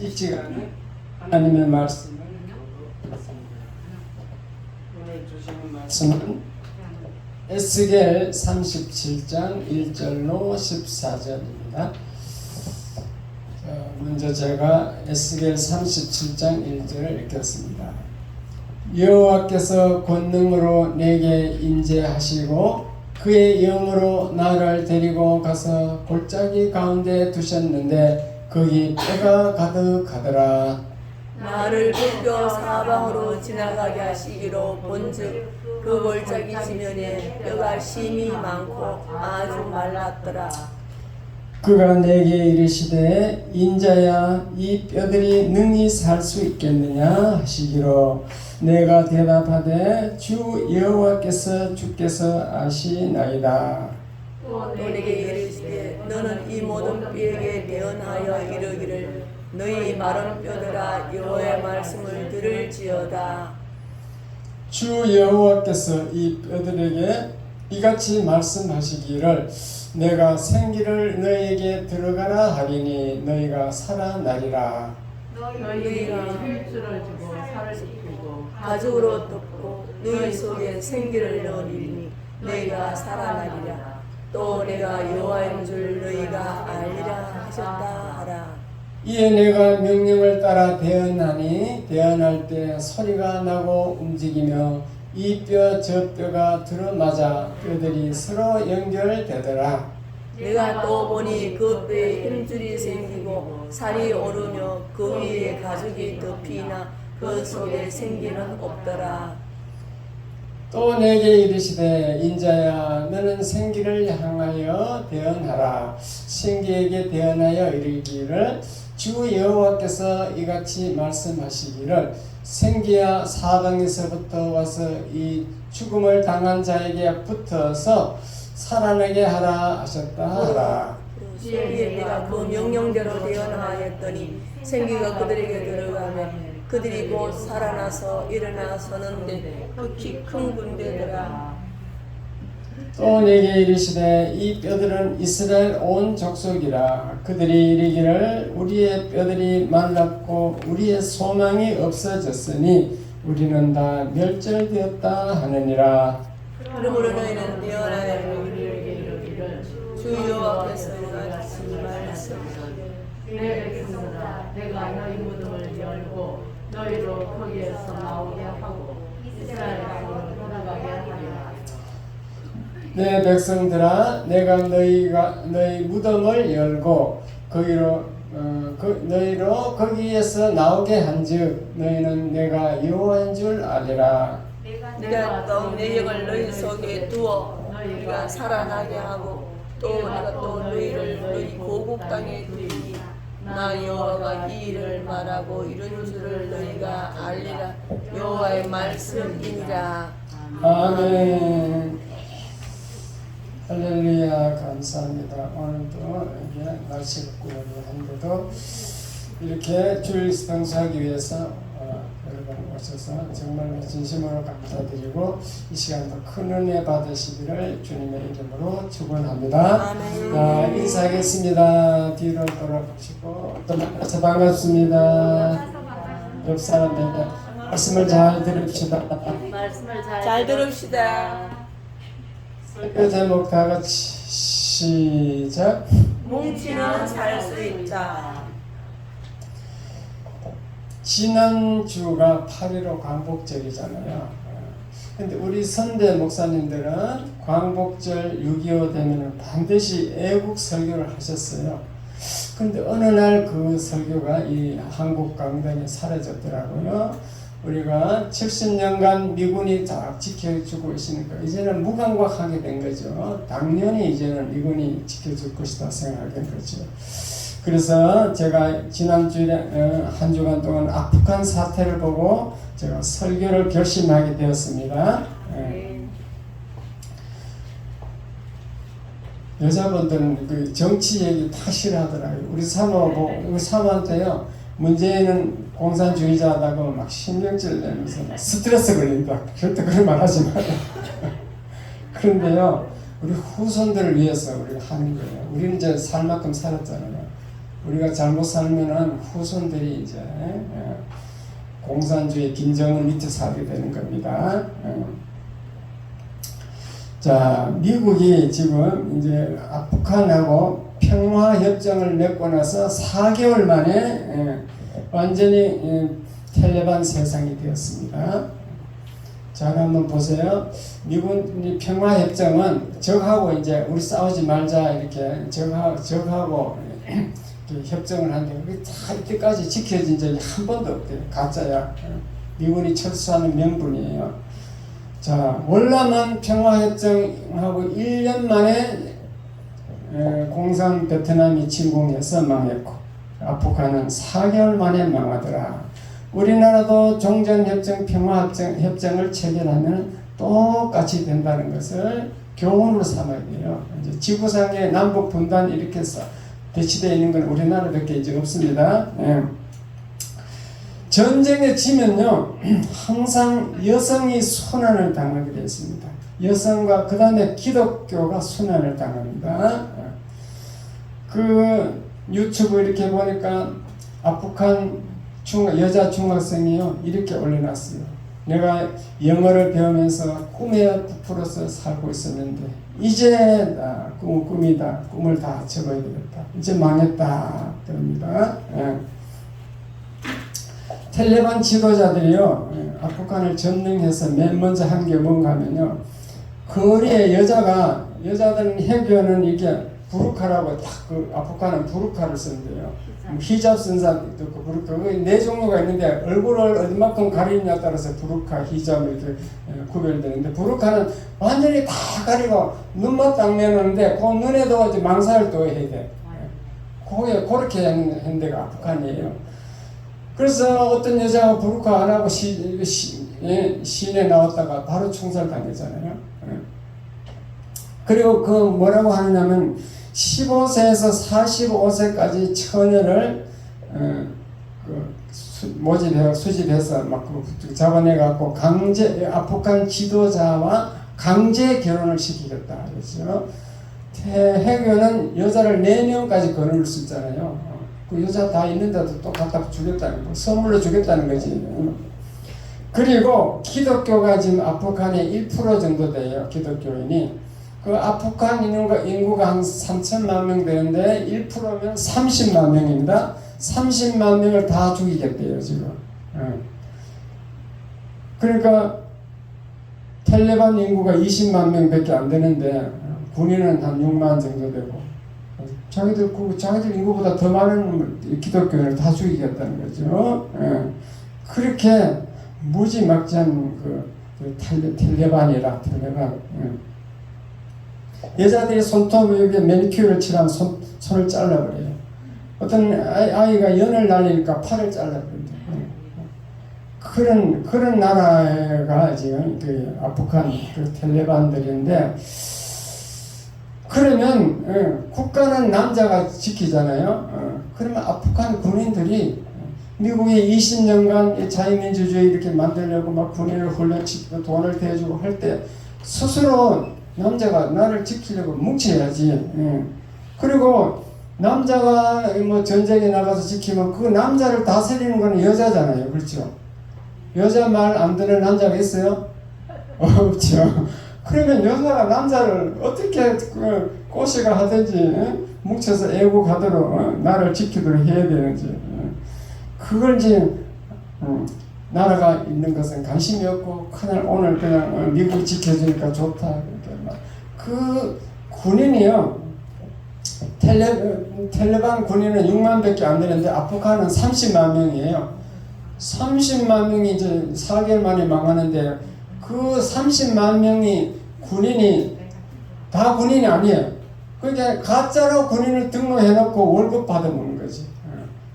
이 시간에 하나님의 말씀을 오늘 주시는 말씀은 에스겔 37장 1절로 14절입니다. 먼저 제가 에스겔 37장 1절을 읽겠습니다. 여호와께서 권능으로 내게 임재하시고 그의 영으로 나를 데리고 가서 골짜기 가운데 두셨는데 거기 뼈가 가득하더라. 나를 굽겨 사방으로 지나가게 하시기로 본즉 그 골짜기 지면에 뼈가 심히 많고 아주 말랐더라. 그가 내게 이르시되 인자야 이 뼈들이 능히 살 수 있겠느냐 하시기로 내가 대답하되 주 여호와께서 주께서 아시나이다. 또 내게 이르시되 너는 이 모든 뼈에게 대언하여 이르기를 너희 마른 뼈들아 여호와의 말씀을 들을지어다. 주 여호와께서 이 뼈들에게 이같이 말씀하시기를 내가 생기를 너희에게 들어가라 하리니 너희가 살아나리라. 너희가 힘줄을 주고 살을 입히고 가죽으로 덮고 너희 속에 생기를 넣으리니 너희가 살아나리라. 또 내가 여호와인 줄 너희가 알리라 하셨다 하라. 이에 내가 명령을 따라 대언하니 대언할 때 소리가 나고 움직이며 이 뼈 저 뼈가 들어맞아 뼈들이 서로 연결되더라. 내가 또 보니 그 뼈에 힘줄이 생기고 살이 오르며 그 위에 가죽이 덮이나 그 속에 생기는 없더라. 또 내게 이르시되 인자야 너는 생기를 향하여 대언하라. 생기에게 대언하여 이르기를 주 여호와께서 이같이 말씀하시기를 생기야 사방에서부터 와서 이 죽음을 당한 자에게 붙어서 살아나게 하라 하셨다 하라. 이에 내가 그 명령대로 대언하였더니 생기가 그들에게 들어가면 그들이 곧 살아나서 일어나 서는데 극히 큰 군대더라. 또 내게 이르시되 이 뼈들은 이스라엘 온 족속이라. 그들이 이르기를 우리의 뼈들이 말랐고 우리의 소망이 없어졌으니 우리는 다 멸절되었다 하느니라. 그러므로 너희는 대언하여 이르기를 주 여호와께서 이같이 말씀하시기를 내 백성들아 내가 너희 무덤을 열고 너희로 거기에서 나오게 하고 이스라엘 땅으로 돌아가게 하리라. 내 백성들아 내가 너희 무덤을 열고 너희로 거기에서 나오게 한즉 너희는 내가 여호와인 줄 알리라. 내가 또 내 영을 너희 속에 두어 너희가 살아나게 하고 또 내가 또 너희를 너희 고국 땅에 두리니 나 여호와가 이 일을 말하고 이런 줄을 너희가 알리라. 여호와의 말씀이니라. 아멘. 할렐루야. 감사합니다. 오늘도 이게 날씨가 꾸역꾸역한데도 이렇게 주일 성수하기 위해서 여러분 오셔서 정말 진심으로 감사드리고 이 시간도 큰 은혜 받으시기를 주님의 이름으로 축원합니다. 아멘. 인사하겠습니다. 뒤로 돌아보시고 또 만나서 반갑습니다. 옆 사람들에게 말씀을 잘 들읍시다. 말씀을 잘 들읍시다. 설교 제목 다 같이 시작. 뭉치는 살 수 있다. 지난주가 8.15 광복절이잖아요. 근데 우리 선대 목사님들은 광복절 6.25 되면 반드시 애국 설교를 하셨어요. 근데 어느 날 그 설교가 이 한국 강당에 사라졌더라고요. 우리가 70년간 미군이 딱 지켜주고 있으니까 이제는 무감각하게 된 거죠. 당연히 이제는 미군이 지켜줄 것이다 생각한 거죠. 그래서 제가 지난주에 한 주간 동안 아프간 사태를 보고 제가 설교를 결심하게 되었습니다. 여자분들은 그 정치 얘기 다 싫어하더라고요. 우리 사모한테요. 문재인은 공산주의자다고 막 신경질 내면서 스트레스 걸린다. 절대 그런 말 하지 마라. 그런데요. 우리 후손들을 위해서 우리가 하는 거예요. 우리는 이제 살 만큼 살았잖아요. 우리가 잘못 살면은 후손들이 이제 공산주의 김정은 밑에 살게 되는 겁니다. 자, 미국이 지금 이제 북한하고 평화협정을 맺고 나서 4개월 만에 완전히 텔레반 세상이 되었습니다. 자, 한번 보세요. 미국 평화협정은 적하고 이제 우리 싸우지 말자 이렇게 적하고 협정을 하는데 그게 다 이때까지 지켜진 적이 한 번도 없대요. 가짜야. 미군이 철수하는 명분이에요. 자, 월남은 평화협정하고 1년 만에 공산 베트남이 침공해서 망했고 아프간은 4개월 만에 망하더라. 우리나라도 종전협정, 평화협정을 체결하면 똑같이 된다는 것을 교훈으로 삼아야 돼요. 이제 지구상의 남북 분단 이렇게 배치되어 있는 건 우리나라밖에 이제 없습니다. 전쟁에 지면요, 항상 여성이 손안을 당하게 되어 있습니다. 여성과 그 다음에 기독교가 손안을 당합니다. 그 유튜브 이렇게 보니까 아프간 여자 중학생이요 이렇게 올려놨어요. 내가 영어를 배우면서 꿈에 부풀어서 살고 있었는데 이제 꿈이다. 꿈을 다 접어야 되겠다. 이제 망했다. 그럽니다. 텔레반 지도자들이요 아프간을 점령해서 맨 먼저 한 게 뭔가 하면요, 거리에 여자들은 해교는 이게 부르카라고 딱 그 아프간은 부르카를 쓴대요. 히잡 쓴 사람도 있고 부르카 네 종류가 있는데 얼굴을 얼마큼 가리느냐에 따라서 부르카, 히잡을 이렇게 구별되는데 부르카는 완전히 다 가리고 눈만 딱 내놓는데 그 눈에도 이제 망사를 또 해야 돼. 그렇게 하는 데가 아프간이에요. 그래서 어떤 여자가 부르카 안 하고 시내 나왔다가 바로 총살당했잖아요. 그리고 그 뭐라고 하느냐면 15세에서 45세까지 처녀를 수집해서 막 잡아내갖고 아프간 지도자와 강제 결혼을 시키겠다 그랬죠. 해교는 여자를 4명까지 거느릴 수 있잖아요. 그 여자 다 있는데도 또 갖다 주겠다는 거, 선물로 주겠다는 거지. 그리고 기독교가 지금 아프간의 1% 정도 돼요. 기독교인이. 그 아프간 인구가 한 3천만 명 되는데 1%면 30만 명입니다. 30만 명을 다 죽이겠대요 지금. 그러니까 텔레반 인구가 20만 명밖에 안 되는데 군인은 한 6만 정도 되고 자기들 인구보다 더 많은 기독교인을 다 죽이겠다는 거죠. 그렇게 무지막지한 텔레반이라. 여자들이 손톱 여기에 매니큐어를 칠하면 손을 잘라버려요. 어떤 아이가 연을 날리니까 팔을 잘라버린다. 그런 나라가 지금 그 아프간 그 텔레반들인데, 그러면 국가는 남자가 지키잖아요. 그러면 아프간 군인들이 미국이 20년간 자유민주주의 이렇게 만들려고 막 군인을 훈련시키고 돈을 대주고 할 때 스스로 남자가 나를 지키려고 뭉쳐야지. 그리고 남자가 뭐 전쟁에 나가서 지키면 그 남자를 다스리는 건 여자잖아요. 그렇죠? 여자 말 안 듣는 남자가 있어요? 없죠. 그러면 여자가 남자를 어떻게 꼬시가 하든지 뭉쳐서 애국하도록 나를 지키도록 해야 되는지, 그걸 지금 나라가 있는 것은 관심이 없고 그날 오늘 그냥 미국이 지켜주니까 좋다. 그 군인이요, 텔레반 군인은 6만 밖에 안 되는데 아프간은 30만 명이에요. 30만 명이 이제 4개월 만에 망하는데 그 30만 명이 군인이 다 군인이 아니에요. 그러니까 가짜로 군인을 등록해놓고 월급 받아먹는 거지.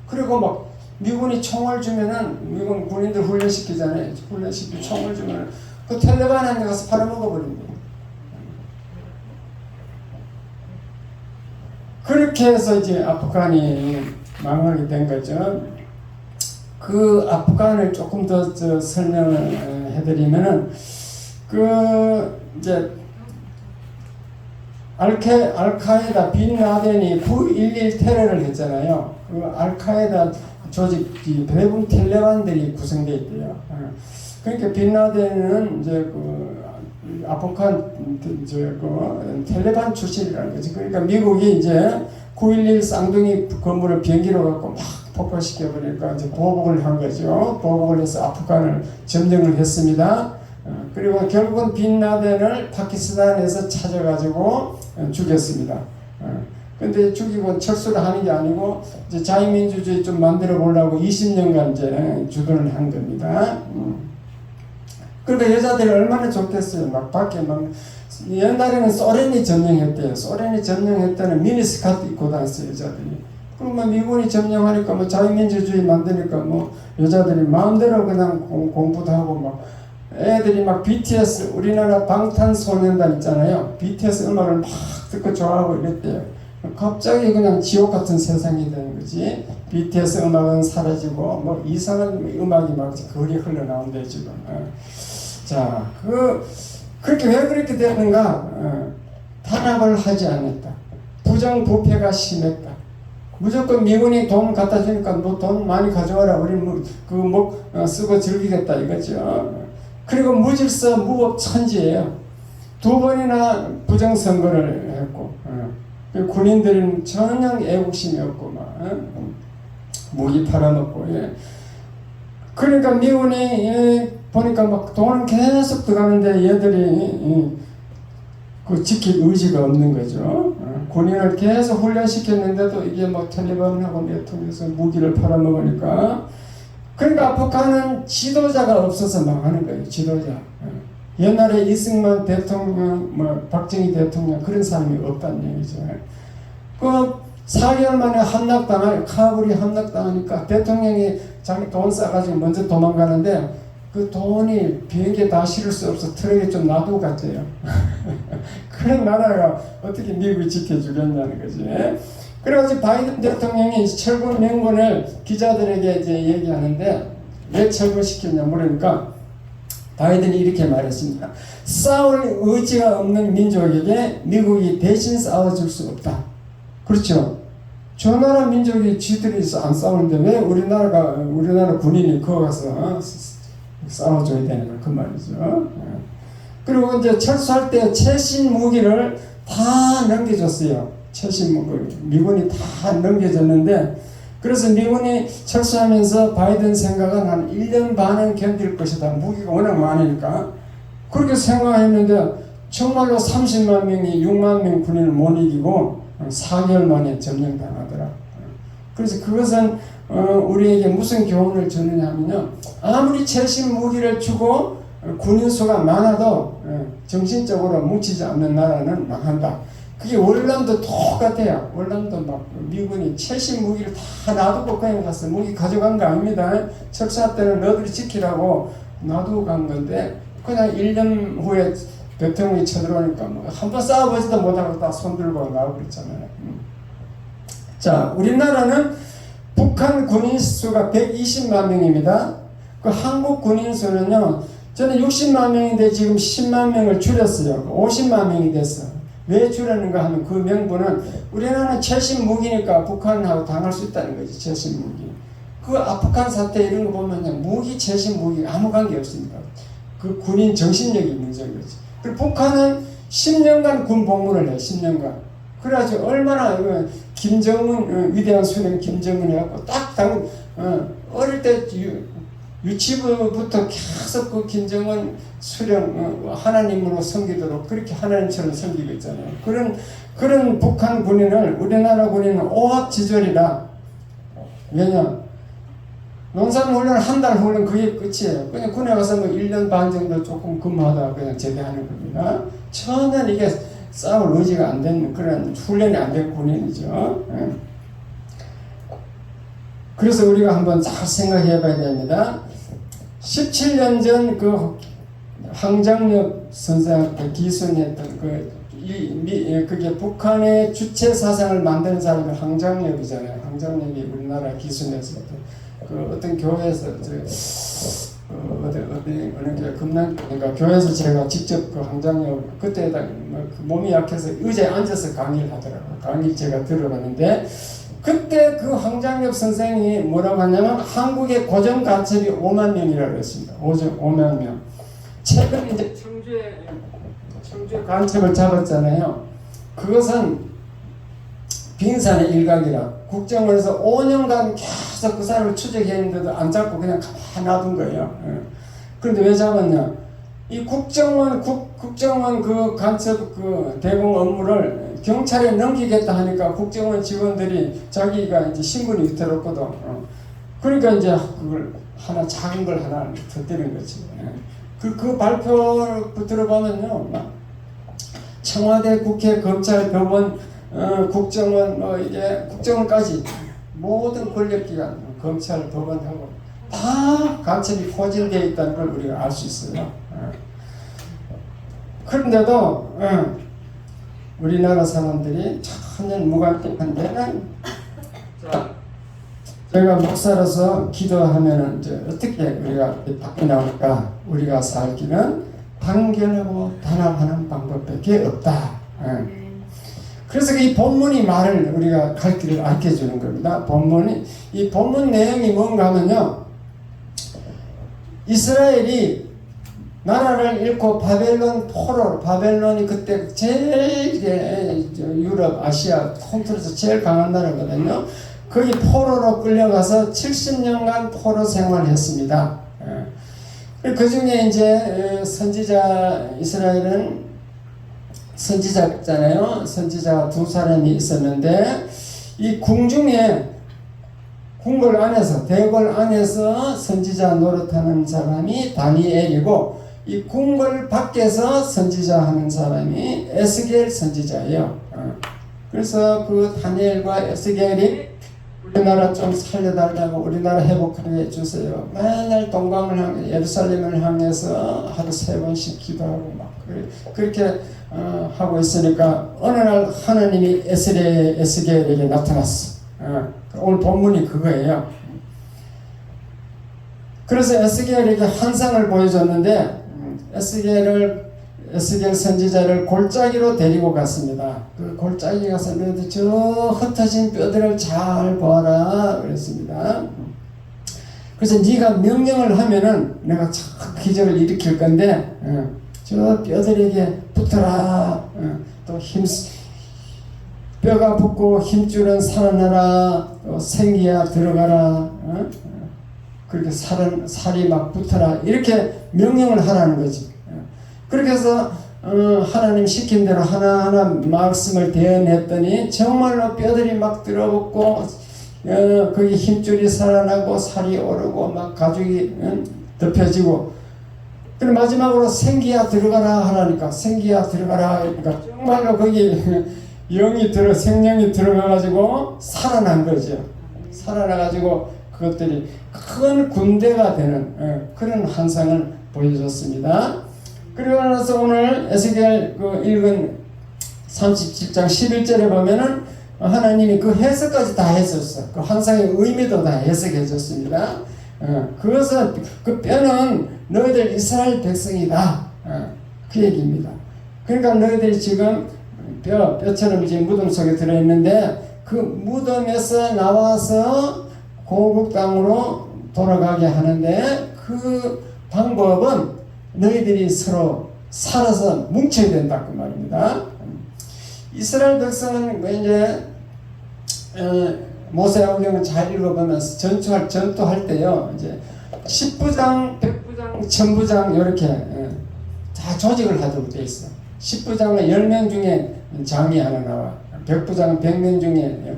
그리고 막 미군이 총을 주면은, 미군 군인들 훈련시키잖아요. 훈련시키고 총을 주면은 그 텔레반한테 가서 팔아먹어버립니다. 그렇게 해서 이제 아프간이 망하게 된 거죠. 그 아프간을 조금 더 설명을 해드리면은, 이제 알카에다 빈 라덴이 9.11 테러를 했잖아요. 그 알카에다 조직이 대부분 텔레반들이 구성되어 있대요. 그러니까 빈라덴은 이제 그 아프간 텔레반 출신이라는 거지. 그러니까 미국이 이제 9.11 쌍둥이 건물을 비행기로 갖고 막 폭파시켜 버리니까 이제 보복을 한 거죠. 보복을 해서 아프간을 점령을 했습니다. 그리고 결국은 빈라덴을 파키스탄에서 찾아가지고 죽였습니다. 근데 죽이고 철수를 하는 게 아니고 이제 자유민주주의 좀 만들어 보려고 20년간 이제 주둔을 한 겁니다. 그러니까 여자들이 얼마나 좋겠어요. 막 밖에 막 옛날에는 소련이 점령했대요. 소련이 점령할 때는 미니스커트 입고 다녔어요, 여자들이. 그러면 미군이 점령하니까 뭐 자유민주주의 만드니까 뭐 여자들이 마음대로 그냥 공부도 하고 막 애들이 막 BTS 우리나라 방탄소년단 있잖아요. BTS 음악을 막 듣고 좋아하고 이랬대요. 갑자기 그냥 지옥 같은 세상이 되는 거지. BTS 음악은 사라지고 뭐 이상한 음악이 막 거리에 흘러나온대 지금. 자, 그렇게 왜 그렇게 되는가? 탄압을 하지 않았다. 부정부패가 심했다. 무조건 미군이 돈 갖다 주니까 너 돈 많이 가져와라. 우리 쓰고 즐기겠다 이거죠. 그리고 무질서 무법천지예요. 2번이나 부정선거를 했고, 군인들은 전혀 애국심이 없고 막 무기 팔아먹고. 그러니까 미군이 보니까 막 돈은 계속 들어가는데 얘들이 그 지킬 의지가 없는 거죠. 군인을 계속 훈련시켰는데도 이게 뭐 텔레반하고 내통해서 무기를 팔아먹으니까. 그러니까 아프간은 지도자가 없어서 망하는 거예요. 지도자. 옛날에 이승만 대통령, 박정희 대통령 그런 사람이 없다는 얘기죠. 그 4개월 만에 카불이 함락당하니까 대통령이 자기 돈 싸가지고 먼저 도망가는데 그 돈이 비행기에 다 실을 수 없어 트럭에 좀 놔두고 갔대요. 그런 나라가 어떻게 미국이 지켜주겠냐는 거지. 그래가지고 바이든 대통령이 철군 명분을 기자들에게 이제 얘기하는데 왜 철군시켰냐 물으니까 바이든이 이렇게 말했습니다. 싸울 의지가 없는 민족에게 미국이 대신 싸워줄 수 없다. 그렇죠. 저 나라 민족이 지들이 안 싸우는데 왜 우리나라 군인이 거기 가서 싸워줘야 되는 거 그 말이죠. 그리고 이제 철수할 때 최신 무기를 다 넘겨줬어요. 최신 무기 미군이 다 넘겨줬는데 그래서 미군이 철수하면서 바이든 생각은 한 1년 반은 견딜 것이다. 무기가 워낙 많으니까 그렇게 생각했는데 정말로 30만 명이 6만 명 군인을 못 이기고 4개월 만에 점령당하더라. 그래서 그것은 우리에게 무슨 교훈을 주느냐 하면요. 아무리 최신 무기를 주고 군인 수가 많아도 정신적으로 뭉치지 않는 나라는 망한다. 그게 월남도 똑같아요. 월남도 막 미군이 최신 무기를 다 놔두고 그냥 갔어. 무기 가져간 거 아닙니다. 철수할 때는 너희들이 지키라고 놔두고 간 건데 그냥 1년 후에 대통령이 쳐들어오니까 뭐 한번 싸워보지도 못하고 딱 손들고 나와버렸잖아요. 자, 우리나라는 북한 군인 수가 120만 명입니다. 그 한국 군인 수는요, 저는 60만 명인데 지금 10만 명을 줄였어요. 50만 명이 됐어. 왜 줄였는가 하면 그 명분은 우리나라는 최신 무기니까 북한하고 당할 수 있다는 거지. 최신 무기. 그 아프간 사태 이런 거 보면 그냥 무기 최신 무기 아무 관계 없습니다. 그 군인 정신력이 문제인 거지. 그리고 북한은 10년간 군 복무를 해. 10년간. 그래가지고 얼마나 김정은 위대한 수령 김정은 해갖고 딱 어릴 때 유치부부터 계속 그 김정은 수령 하나님으로 섬기도록 그렇게 하나님처럼 섬기고 있잖아요. 그런 북한 군인을 우리나라 군인은 오합지졸이라. 왜냐? 농산훈련 한 달 훈련 그게 끝이에요. 그냥 군에 가서 뭐 1년 반 정도 조금 근무하다가 그냥 제대하는 겁니다. 전혀 이게 싸울 의지가 안 되는 그런 훈련이 안 된 군인이죠. 그래서 우리가 한번 잘 생각해 봐야 됩니다. 17년 전 그 황장엽 선생한테 기순했던 그게 북한의 주체 사상을 만드는 사람이 황장엽이잖아요. 황장엽이 우리나라 기순에서 그 어떤 교회에서 어느 게 금남교인가 교회에서 제가 직접 그 황장엽 그때다 그 몸이 약해서 의자에 앉아서 강의를 하더라고요. 강의 제가 들어봤는데 그때 그 황장엽 선생이 뭐라고 하냐면 한국의 고정 간첩이 5만 명이라고 했습니다. 5만 명. 최근 이제 청주에 간첩을 잡았잖아요. 그것은 빙산의 일각이라 국정원에서 5년간 계속 그 사람을 추적했는데도 안 잡고 그냥 가만히 놔둔 거예요. 그런데 왜 잡았냐? 이 국정원 그 간첩 그 대공 업무를 경찰에 넘기겠다 하니까 국정원 직원들이 자기가 이제 신분이 위태롭거든. 그러니까 이제 그걸 하나 작은 걸 하나 터뜨린 거지. 그 발표 들어보면요, 청와대, 국회, 검찰, 법원, 국정원, 이게 국정원까지 모든 권력기관, 검찰, 법원하고 다 간첩이 포진되어 있다는 걸 우리가 알 수 있어요. 그런데도 우리나라 사람들이 전혀 무관심한데, 저희가 목사로서 기도하면은 어떻게 우리가 밖에 나올까? 우리가 살기는 단결하고 단합하는 방법밖에 없다. 그래서 이 본문이 말을 우리가 갈 길을 알려주는 겁니다. 이 본문 내용이 뭔가 하면요, 이스라엘이 나라를 잃고 바벨론이 그때 제일 유럽, 아시아 통틀어서 제일 강한 나라거든요. 거기 포로로 끌려가서 70년간 포로 생활을 했습니다. 그 중에 이제 이스라엘은 선지자가 있잖아요. 선지자 2사람이 있었는데, 이 궁중에 대궐 안에서 선지자 노릇하는 사람이 다니엘이고, 이 궁궐 밖에서 선지자 하는 사람이 에스겔 선지자예요. 그래서 그 다니엘과 에스겔이 우리나라 좀 살려달라고, 우리나라 회복하게 해주세요. 맨날 동방을 예루살렘을 향해서 하루 3번씩 기도하고 막 그렇게 하고 있으니까 어느 날 하나님이 에스겔에게 나타났어. 오늘 본문이 그거예요. 그래서 에스겔에게 환상을 보여줬는데, 에스겔 선지자를 골짜기로 데리고 갔습니다. 그 골짜기 가서 너희들 저 흩어진 뼈들을 잘 보아라 그랬습니다. 그래서 네가 명령을 하면은 내가 참 기적을 일으킬 건데, 저 뼈들에게 붙어라. 또 뼈가 붙고 힘줄은 살아나라. 또 생기야 들어가라. 그렇게 살이 막 붙어라. 이렇게 명령을 하라는 거지. 그렇게 해서 하나님 시킨 대로 하나하나 말씀을 대언했더니 정말로 뼈들이 막 들어붙고 거기 힘줄이 살아나고 살이 오르고 막 가죽이 덮여지고, 그리고 마지막으로 생기야 들어가라 하라니까 생기야 들어가라 하니까 정말로 거기 생명이 들어가가지고 살아난 거죠. 살아나가지고 그것들이 큰 군대가 되는 그런 환상을 보여줬습니다. 그리고 나서 오늘 에스겔 읽은 37장 11절에 보면은 하나님이 그 해석까지 다 해줬어. 그 환상의 의미도 다 해석해 줬습니다. 그것은 그 뼈는 너희들 이스라엘 백성이다. 그 얘기입니다. 그러니까 너희들이 지금 뼈처럼 이제 무덤 속에 들어있는데, 그 무덤에서 나와서 고국 땅으로 돌아가게 하는데, 그 방법은 너희들이 서로 살아서 뭉쳐야 된다 그 말입니다. 이스라엘 백성은 이제 모세오경을 잘 읽어보면서 전투할 때요, 이제 10부장, 100부장, 1000부장 이렇게 다 조직을 하도록 돼 있어. 10부장은 10명 중에 장이 하나 나와. 100부장은 100명 중에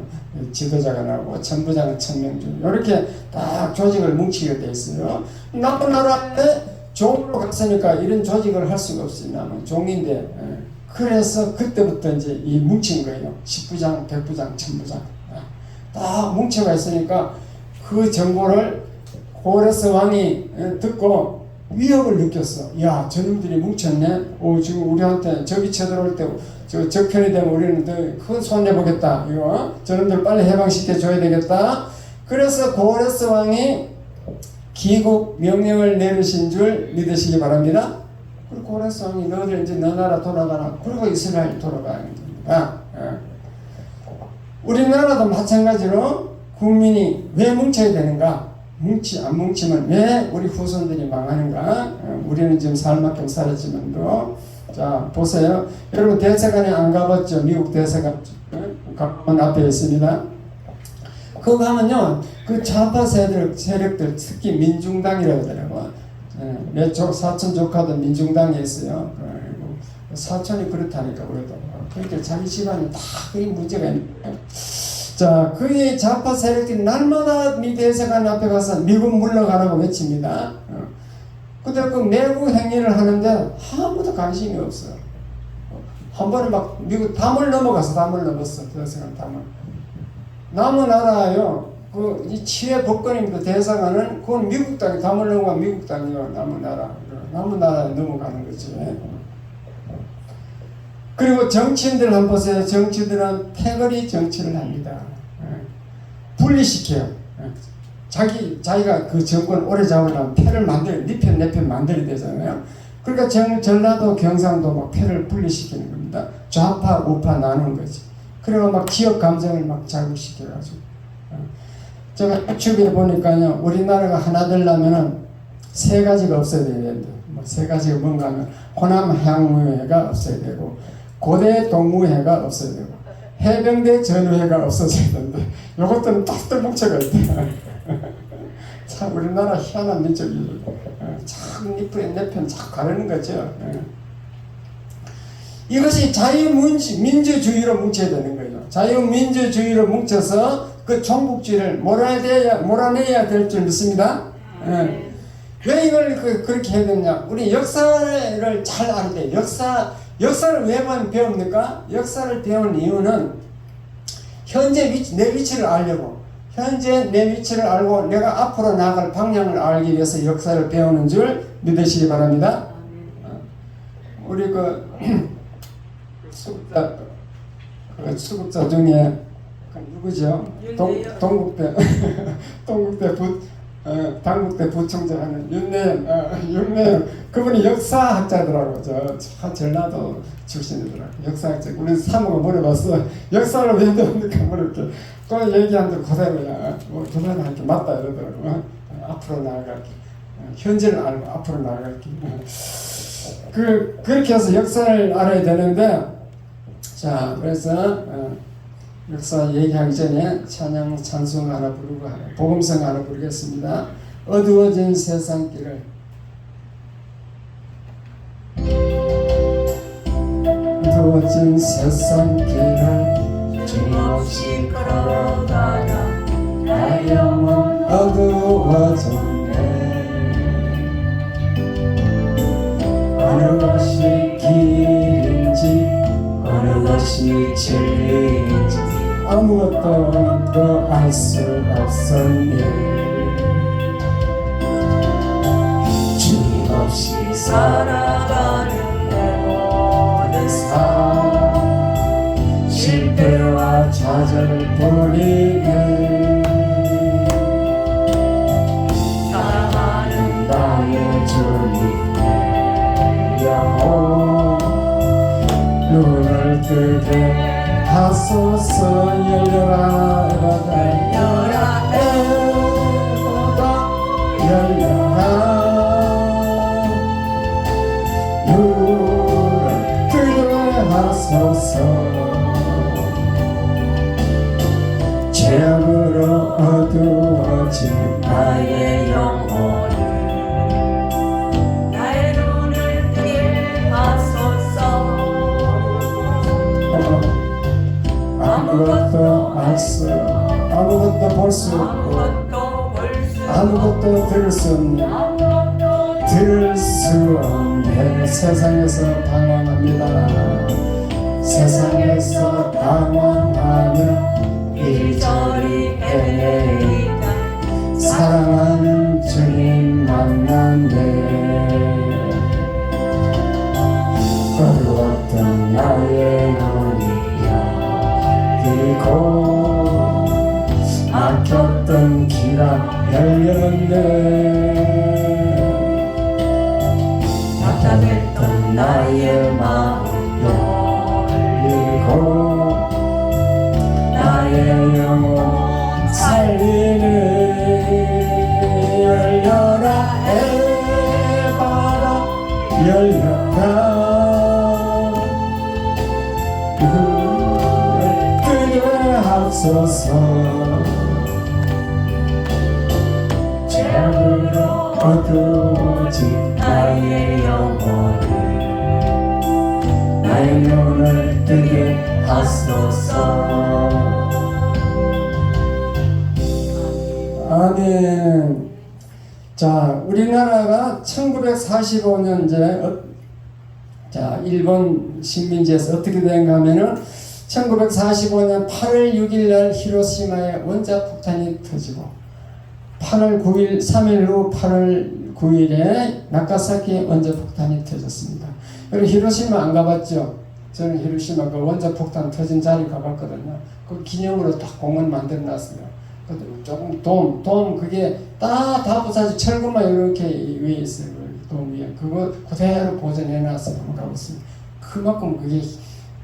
지도자가 나오고, 1000부장은 1000명 중에 이렇게 딱 조직을 뭉치게 돼 있어요. 나쁜 나라에 종으로 갔으니까 이런 조직을 할 수가 없어요. 남은 종인데. 그래서 그때부터 이제 이 뭉친 거예요. 10부장, 100부장, 1000부장. 딱 뭉쳐가 있으니까 그 정보를 고레스 왕이 듣고 위협을 느꼈어. 야, 저놈들이 뭉쳤네. 지금 우리한테 적이 쳐들어올 때 적편이 되면 우리는 더 큰 손해보겠다. 이거 저놈들 빨리 해방시켜 줘야 되겠다. 그래서 고레스 왕이 기국 명령을 내리신 줄 믿으시기 바랍니다. 그리고 고레스 왕이 너희들 이제 너 나라 돌아가라. 그리고 이스라엘 돌아가야 됩니다. 우리나라도 마찬가지로 국민이 왜 뭉쳐야 되는가? 안 뭉치면 왜 우리 후손들이 망하는가? 우리는 지금 살만큼 살았지만도 자 보세요. 여러분 대사관에 안 가봤죠? 미국 대사관 가면 앞에 있습니다. 그거 가면요 그 좌파 세력들 특히 민중당이라고 하더라고. 내 사촌 조카도 민중당에 있어요. 사촌이 그렇다니까 그래도 그러니까 자기 집안이 다 그게 문제가 있는 거예요. 자, 그의 좌파 세력들이 날마다 미 대사관 앞에 가서 미국 물러가라고 외칩니다. 근데 그 내부 행위를 하는데 아무도 관심이 없어요. 한 번에 막 미국 담을 넘어갔어. 담을 넘었어. 대사관 담을. 남은 나라요. 이 치외 법권입니다. 대사관은 그건 미국 땅이 담을 넘어가 미국 땅이요. 남은 나라. 남은 나라에 넘어가는 거지. 그리고 정치인들 한번 보세요. 정치들은 패거리 정치를 합니다. 분리시켜요. 자기가 그 정권 오래 잡으려면 패를 만들어, 네 편, 내 편 만들어야 되잖아요. 그러니까 전라도, 경상도 막 패를 분리시키는 겁니다. 좌파, 우파 나누는 거지. 그리고 막 지역 감정을 막 자극시켜가지고. 제가 유튜브에 보니까요, 우리나라가 하나 되려면은 세 가지가 없어야 되는데, 세 가지가 뭔가 하면, 호남 향무회가 없어야 되고, 고대 동무회가 없어야 되고, 해병대 전우회가 없어져야 되는데, 요것들은 딱 뭉쳐가 있대. 참, 우리나라 희한한 민족이, 참, 이쁘게 내 편 참 가르는 거죠. 이것이 자유민주주의로 뭉쳐야 되는 거예요. 자유민주주의로 뭉쳐서 그 종북주의를 몰아내야 될 줄 믿습니다. 왜 이걸 그렇게 해야 되냐? 우리 역사를 잘 알 때, 역사를 왜 배웁니까? 역사를 배우는 이유는 현재 내 위치를 알려고, 현재 내 위치를 알고 내가 앞으로 나아갈 방향을 알기 위해서 역사를 배우는 줄 믿으시기 바랍니다. 우리 수급자 중에 누구죠? 동국대 당국대 부총재 하는 윤내영 그분이 역사학자더라고. 저 전라도 출신이더라고. 역사학자. 우리 사모가 물어봤어. 역사를 왜 배웁니까? 이렇게 그 얘기하는데 그대로야. 그 사람 할게 맞다 이러더라고. 앞으로 나아갈게. 현재를 알고 앞으로 나아갈게. 그렇게 해서 역사를 알아야 되는데, 자 그래서 역사 얘기하기 전에 찬양 찬송 하나 부르고 복음성 하나 부르겠습니다. 어두워진 세상길을 어두워진 세상길을 주님없이 걸어가다 나의 영혼 어두워졌네. 어느 것이 길인지 어느 것이 진리인지 아무것도 알 수 없었네. 주님 없이 살아가는 내 모든 삶 실패와 좌절뿐이네. 사랑하는 나의 주님 내 영혼 눈을 뜨게 하소서. 열려라 열려라 에보다 열려라 눈을 뜨게 하소서. 죄악으로 어두워진 나의 영혼을 나의 눈을 뜨게 하소서. 아무것도 알 수, 아무것도 볼 수 없고, 아무것도 들을 수 없는, 들을 수 없는 세상에서 방황합니다. 세상에서 방황하며 이리저리 헤매이다. 사랑하는 주님 만났네. 어두웠던 나의 눈이 열리고 막혔던 길가 열렸네. 낙담했던 나의 마음 열리고 나의 열렸다. 눈을 뜨게 하소서. 죄악으로 어두워진 나의 영혼을 나의 눈을 뜨게 하소서. 아멘. 자, 우리나라가 1945년제 자, 일본 식민지에서 어떻게 된가 하면은 1945년 8월 6일 날 히로시마에 원자 폭탄이 터지고 8월 9일 3일 후 8월 9일에 나가사키에 원자 폭탄이 터졌습니다. 여러분 히로시마 안 가봤죠? 저는 히로시마 그 원자 폭탄 터진 자리 가봤거든요. 그 기념으로 딱 공원 만들어 놨어요. 조금 돔 그게 다 부사지 철근만 이렇게 위에 있어요. 돔 위에 그거 그대로 보존해 놨어요. 한번 가보겠습니다. 그만큼 그게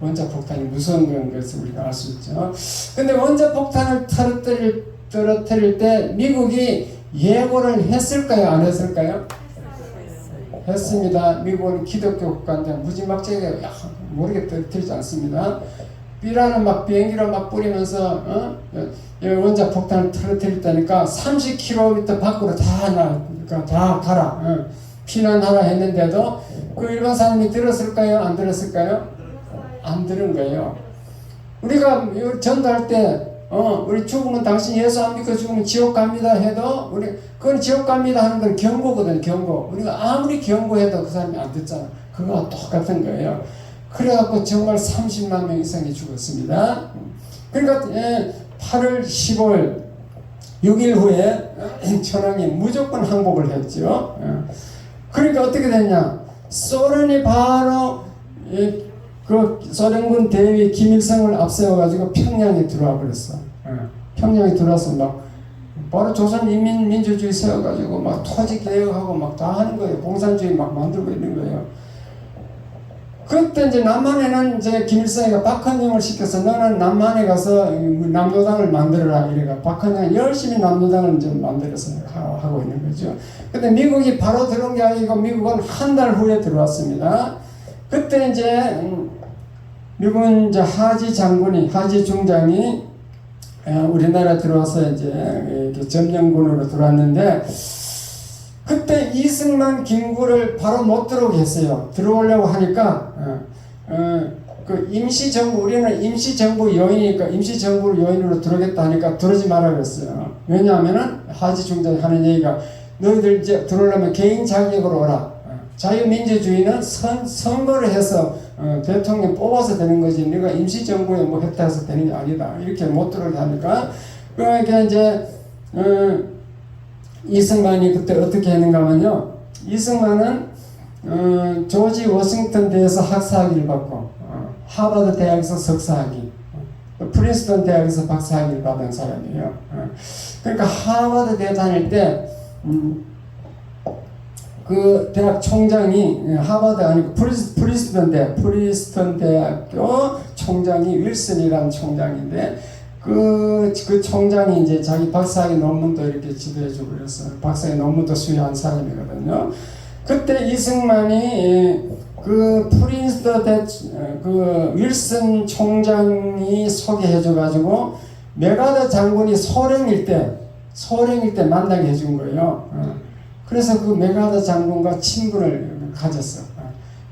원자 폭탄이 무서운 것을 우리가 알 수 있죠. 근데 원자 폭탄을 떨어뜨릴 때 미국이 예고를 했을까요? 안 했을까요? 했습니다. 미국은 기독교 국가인데 무지막지하게 모르게 떨어뜨리지 않습니다. 삐라는 막 비행기로 막 뿌리면서 원자 폭탄을 터뜨렸다니까 30km 밖으로 그러니까 다 가라 피난하라 했는데도 그 일반 사람이 들었을까요? 안 들었을까요? 안 들은 거예요. 우리가 전도할 때 우리 죽으면 당신 예수 안 믿고 죽으면 지옥 갑니다 해도 우리 그건 지옥 갑니다 하는 건 경고거든. 경고. 우리가 아무리 경고해도 그 사람이 안 듣잖아. 그거와 똑같은 거예요. 그래갖고 정말 30만 명 이상이 죽었습니다. 그러니까 8월 15일 6일 후에 천황이 무조건 항복을 했죠. 그러니까 어떻게 됐냐? 소련이 바로 그 소련군 대위 김일성을 앞세워가지고 평양에 들어와 버렸어. 평양에 들어와서 막 바로 조선인민민주주의 세워가지고 막 토지 개혁하고 막 다 하는 거예요. 공산주의 막 만들고 있는 거예요. 그때 이제 남한에는 이제 김일성이가 박헌영을 시켜서 너는 남한에 가서 남노당을 만들어라 이래가 박헌영이 열심히 남노당을 이제 만들어서 하고 있는 거죠. 근데 미국이 바로 들어온 게 아니고 미국은 한 달 후에 들어왔습니다. 그때 이제 미국은 이제 하지 중장이 우리나라 들어와서 이제 점령군으로 들어왔는데 그때 이승만, 김구를 바로 못 들어오게 했어요. 들어오려고 하니까 그 임시정부 우리는 임시정부 요인이니까 임시정부 요인으로 들어오겠다 하니까 들어오지 말라 그랬어요. 왜냐하면은 하지 중장이 하는 얘기가 너희들 이제 들어오려면 개인 자격으로 오라. 자유민주주의는 선거를 해서 대통령 뽑아서 되는 거지 네가 임시정부에 뭐 했다 해서 되는 게 아니다. 이렇게 못 들어오게 하니까 그러니까 이제 이승만이 그때 어떻게 했는가 하면요. 이승만은 조지 워싱턴 대에서 학사학위를 받고 하버드 대학에서 석사학위 프린스턴 대학에서 박사학위를 받은 사람이에요. 그러니까 하버드 대 다닐 때 그 대학 총장이 하버드 아니고 프린스턴 대학교 총장이 윌슨이라는 총장인데 그 총장이 이제 자기 박사학위 논문도 이렇게 지도해주고 그랬어요. 박사학위 논문도 수여한 사람이거든요. 그때 이승만이 그 프린스턴 그 윌슨 총장이 소개해줘가지고 메가더 장군이 소령일 때 만나게 해준 거예요. 그래서 그 메가더 장군과 친분을 가졌어.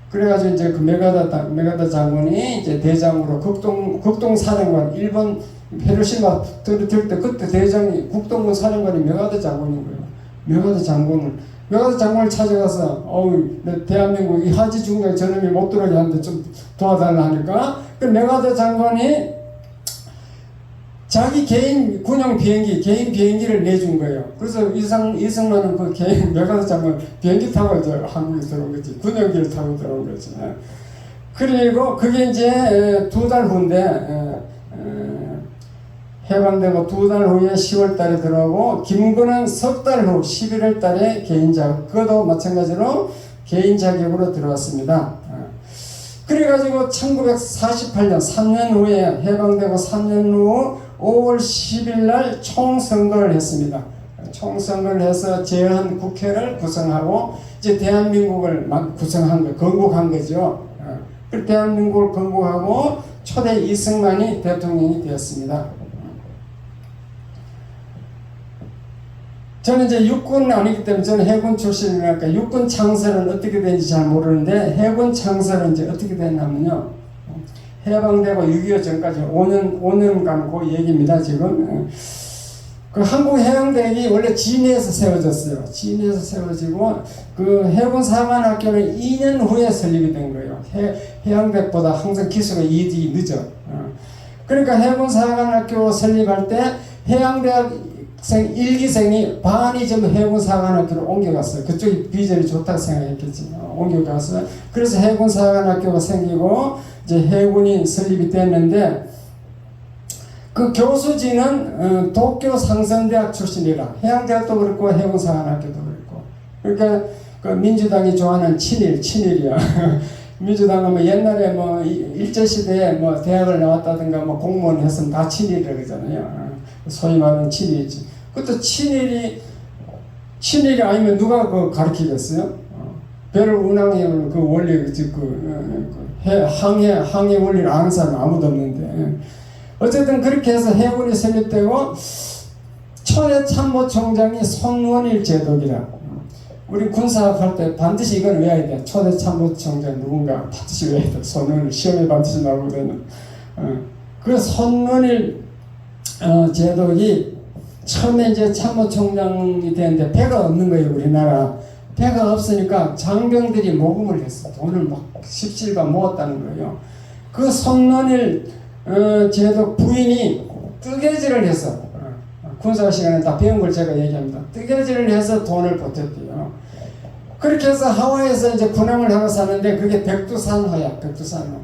그래가지고 이제 그 메가더 장군이 이제 대장으로 국동 사령관 일본 히로시마 들 때 그때 대장이 국동군 사령관이 메가더 장군인 거예요. 메가더 장군을 찾아가서 대한민국 이 하지 중장이 저놈이 못 들어오게 하는데 좀 도와달라 하니까 그 메가더 장관이 자기 개인 군용 개인 비행기를 내준 거예요. 그래서 이승만은 그 개인 메가더 장관 비행기 타고 이제 한국에 들어온 거지. 군용기를 타고 들어온 거지. 그리고 그게 이제 2달 후인데 해방되고 2달 후에 10월 달에 들어오고 김구는 석 달 후 11월 달에 개인 자격 그것도 마찬가지로 개인 자격으로 들어왔습니다. 그래가지고 1948년 3년 후에 해방되고 3년 후 5월 10일 날 총선거를 했습니다. 총선거를 해서 재헌 국회를 구성하고 이제 대한민국을 구성한 거, 건국한 거죠. 그 대한민국을 건국하고 초대 이승만이 대통령이 되었습니다. 저는 이제 육군은 아니기 때문에 저는 해군 출신이니까 육군 창설은 어떻게 되는지 잘 모르는데 해군 창설은 이제 어떻게 됐냐면요. 해방되고 6.25 전까지 5년간 그 얘기입니다, 지금. 그 한국 해양대학이 원래 진해에서 세워졌어요. 진해에서 세워지고 그 해군사관학교는 2년 후에 설립이 된 거예요. 해양대학보다 항상 기수가 2주 늦어. 그러니까 해군사관학교 설립할 때 해양대학생 1기생이 반이 전부 해군사관학교로 옮겨갔어요. 그쪽이 비전이 좋다고 생각했겠지. 옮겨가서 그래서 해군사관학교가 생기고 이제 해군이 설립이 됐는데 그 교수진은 도쿄 상성대학 출신이라 해양대학도 그렇고 해군사관학교도 그렇고 그러니까 그 민주당이 좋아하는 친일이야. 민주당은 뭐 옛날에 뭐 일제시대에 뭐 대학을 나왔다든가 뭐 공무원 했으면 다 친일이라고 그러잖아요. 소위 말하는 친일이지. 그것도 친일이 아니면 누가 그 가르치겠어요? 배를 운항하는 그 원리 항해 원리를 아는 사람 아무도 없는데 어쨌든 그렇게 해서 해군이 설립되고 초대 참모총장이 손원일 제독이라. 우리 군사학 할 때 반드시 이건 외워야 돼. 초대 참모총장 누군가 반드시 외워야 돼. 손원일 시험에 반드시 나오거든요. 그 손원일 제독이 처음에 이제 참모총장이 되는데 배가 없는 거예요, 우리나라. 배가 없으니까 장병들이 모금을 했어. 돈을 막 17가 모았다는 거예요. 그 손원일 제독 부인이 뜨개질을 해서 군사 시간에 다 배운 걸 제가 얘기합니다. 뜨개질을 해서 돈을 보탰대요. 그렇게 해서 하와이에서 이제 군함을 하나 사는데 그게 백두산호야. 백두산호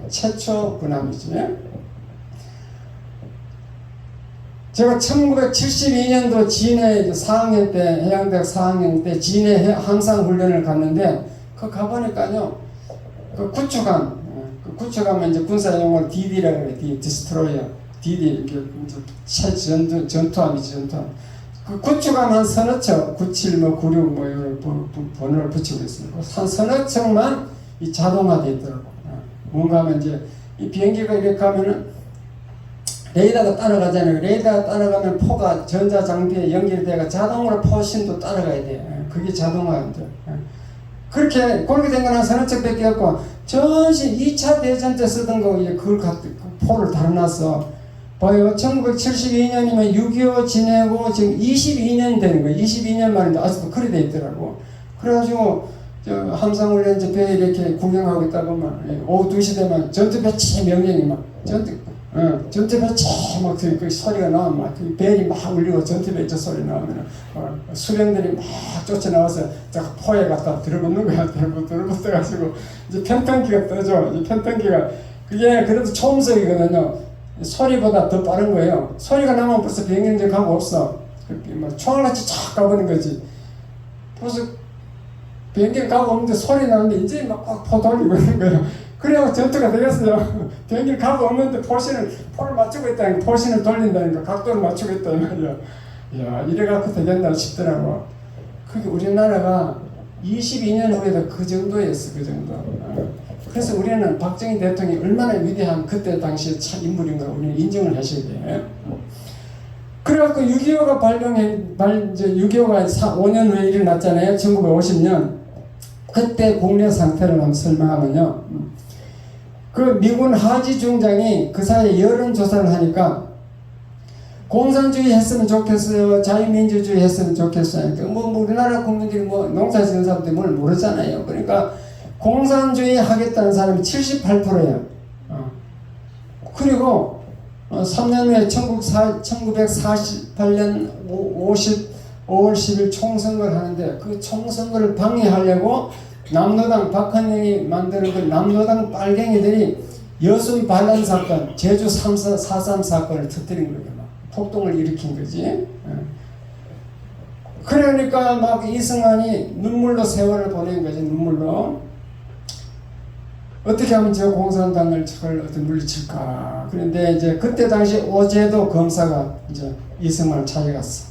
최초 군함이지. 제가 1972년도 진해 4학년 때 해양대학 4학년 때 진해 항상훈련을 갔는데 그 가보니까요 그 구축함은 이제 군사용어로 DD라고 그래. 디스트로이어. DD 전투함이지. 전투함. 그 구축함 한 서너 척 97, 96 뭐 이런 번호를 붙이고 있습니다. 한 서너 척만 이 자동화돼 있더라고. 뭔가 하면 이제 이 비행기가 이렇게 가면은 레이더가 따라가잖아요. 레이더가 따라가면 포가 전자장비에 연결돼가 자동으로 포신도 따라가야 돼. 그게 자동화인데. 그렇게 된 건 한 서너 척밖에 없고 전신 2차 대전 때 쓰던 거 이제 그걸 포를 달아놨어. 봐요. 1972년이면 6.25 지내고 지금 22년 되는 거예요. 22년 만인데 아직도 그리 돼 있더라고. 그래가지고 함상훈련 배 이렇게 구경하고 있다 보면 오후 2시 되면 전투 배치 명령이 막 전투 배치 막 그 소리가 나오면 막 그 벨이 막 울리고 전투 배치 소리 나오면 수령들이 막 쫓아나와서 포에 갖다 들어붙는 거야. 들어붙어가지고 이제 편턴기가 떠져. 이 편턴기가 그게 그래도 초음속이거든요. 소리보다 더 빠른 거예요. 소리가 나면 벌써 비행기 가고 없어. 막 총알같이 쫙 가버린 거지. 벌써 비행기 가고 없는데 소리 나는데 이제 막 포 돌리고 있는 거예요. 그래야 전투가 되겠어요. 비행기 가고 없는데 포를 맞추고 있다니까. 포신을 돌린다니까. 각도를 맞추고 있다 이 말이야. 야, 이래갖고 되겠나 싶더라고. 그게 우리나라가 22년 후에도 그 정도였어. 그 정도. 그래서 우리는 박정희 대통령이 얼마나 위대한 그때 당시에 참 인물인가 우리는 인정을 하셔야 돼. 그래갖고 6.25가 6.25가 5년 후에 일어났잖아요. 1950년. 그때 국내 상태를 한번 설명하면요. 그 미군 하지 중장이 그 사이에 여론조사를 하니까 공산주의 했으면 좋겠어요. 자유민주주의 했으면 좋겠어요. 뭐 우리나라 국민들이 뭐 농사 지은 사람들이 뭘 모르잖아요. 그러니까 공산주의 하겠다는 사람이 78%예요. 그리고 3년 후에 1948년 5월 10일 총선거를 하는데 그 총선거를 방해하려고 남로당 박헌영이 만드는 그 남로당 빨갱이들이 여순 반란 사건, 제주 4.3 사건을 터뜨린 거예요. 막 폭동을 일으킨 거지. 그러니까 막 이승만이 눈물로 세월을 보낸 거지. 눈물로. 어떻게 하면 저 공산당을 어떻게 물리칠까. 그런데 이제 그때 당시 오제도 검사가 이제 이승만을 찾아갔어.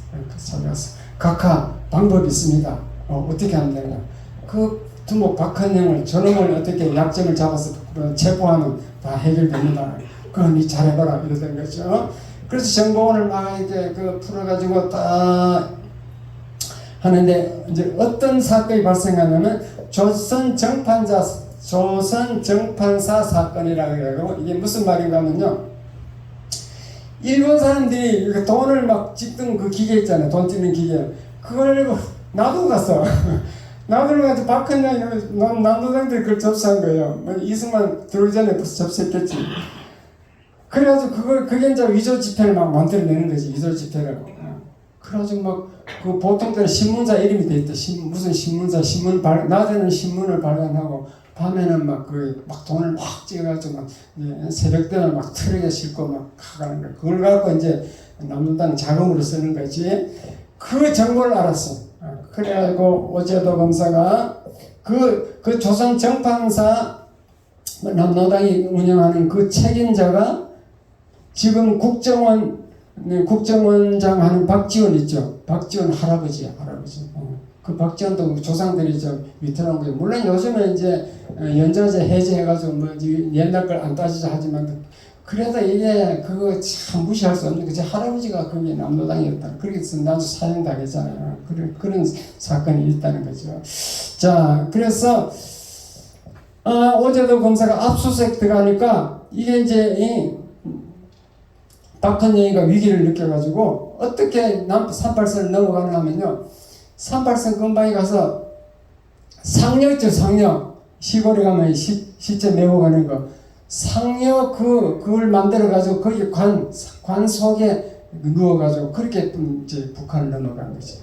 각하 방법이 있습니다. 어떻게 하면 되냐. 그 두목 박헌영을 저놈을 어떻게 약점을 잡아서 체포하면 다 해결됩니다. 그럼 니 잘해봐라 이러던 거죠. 그래서 정보원을 막 이렇게 풀어가지고 딱 하는데 이제 어떤 사건이 발생하냐면 조선 정판사 사건이라고 해요. 이게 무슨 말인가 하면요. 일본 사람들이 이렇게 돈을 막 찍던 그 기계 있잖아요. 돈 찍는 기계. 그걸 놔두고 갔어. 놔두고 가서 박헌영이 남도당들이 그걸 접수한 거예요. 이승만 들어오기 전에 벌써 접수했겠지. 그래가지고 그게 이제 위조 지폐를 막 만들어내는 거지. 위조 지폐를. 그래가지고 막 그 보통 때는 신문사 이름이 돼 있다. 무슨 신문사 낮에는 신문을 발간하고 밤에는 막 돈을 막 찍어가지고 막 새벽 때는 막 트럭에 싣고 막 가는 거야. 그걸 갖고 이제 남도당 자금으로 쓰는 거지. 그 정보를 알았어. 그래가지고 오제도 검사가 그 조선 정판사 남노당이 운영하는 그 책임자가 지금 국정원장 하는 박지원 있죠. 박지원 할아버지야, 할아버지. 그 박지원도 조상들이 밑으로 온 거예요. 물론 요즘에 이제 연좌제 해제해가지고 뭐 옛날 걸 안 따지자 하지만 그래도 이게 그거 참 무시할 수 없는 거지. 할아버지가 그게 남노당이었다. 그래서 나도 사형당했잖아요. 그런 사건이 있다는 거죠. 자, 그래서 오제도 검사가 압수수색 들어가니까 이게 이제 박헌영이가 위기를 느껴가지고 어떻게 38선을 넘어가냐 하면요. 38선 근방에 가서 상려 있죠. 상려. 시골에 가면 시체 메고 가는 거. 상려 그걸 만들어가지고 거기 관 속에 누워가지고 그렇게 이제 북한을 넘어간 거지.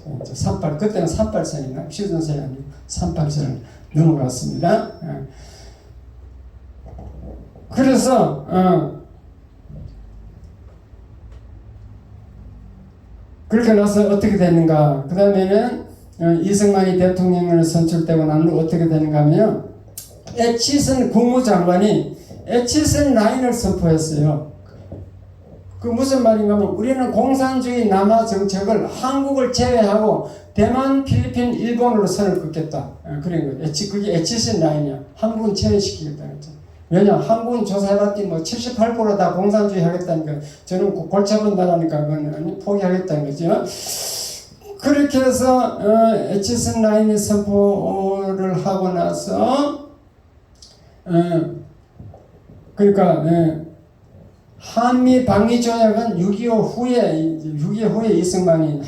그때는 38선이나 휴전선이 아니고 38선을 넘어갔습니다. 그래서 그렇게 나서 어떻게 되는가. 그 다음에는 이승만이 대통령으로 선출되고 난 후 어떻게 되는가 하면요. 에치슨 국무장관이 에치슨 라인을 선포했어요. 그 무슨 말인가 하면 우리는 공산주의 남하 정책을 한국을 제외하고 대만, 필리핀, 일본으로 선을 긋겠다. 그런 거예요. 그게 에치슨 라인이야. 한국은 제외시키겠다. 왜냐? 한국은 조사해봤더니 78% 다 공산주의 하겠다는 거. 저는 골치 아픈 나라니까 그건 포기하겠다는 거죠. 그렇게 해서 에치슨 라인이 선포를 하고 나서 그러니까 한미 방위 조약은 6.25 후에 이승만이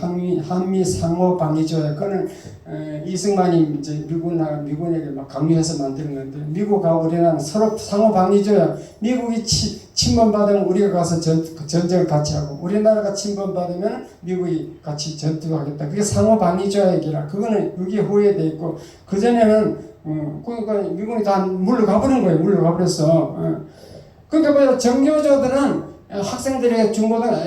한미 상호 방위 조약 그는 이승만이 이제 미군에게 막 강요해서 만드는 건데 미국하고 우리나라는 서로 상호 방위 조약 미국이 침범받으면 우리가 가서 전쟁을 같이 하고 우리나라가 침범받으면 미국이 같이 전투하겠다. 그게 상호 방위 조약이라 그거는 6.25 후에 돼 있고 그 전에는 그러니까 미군이 다 물러가 버린 거예요. 물러가 버렸어. 그러니까 뭐야 정교조들은 학생들에게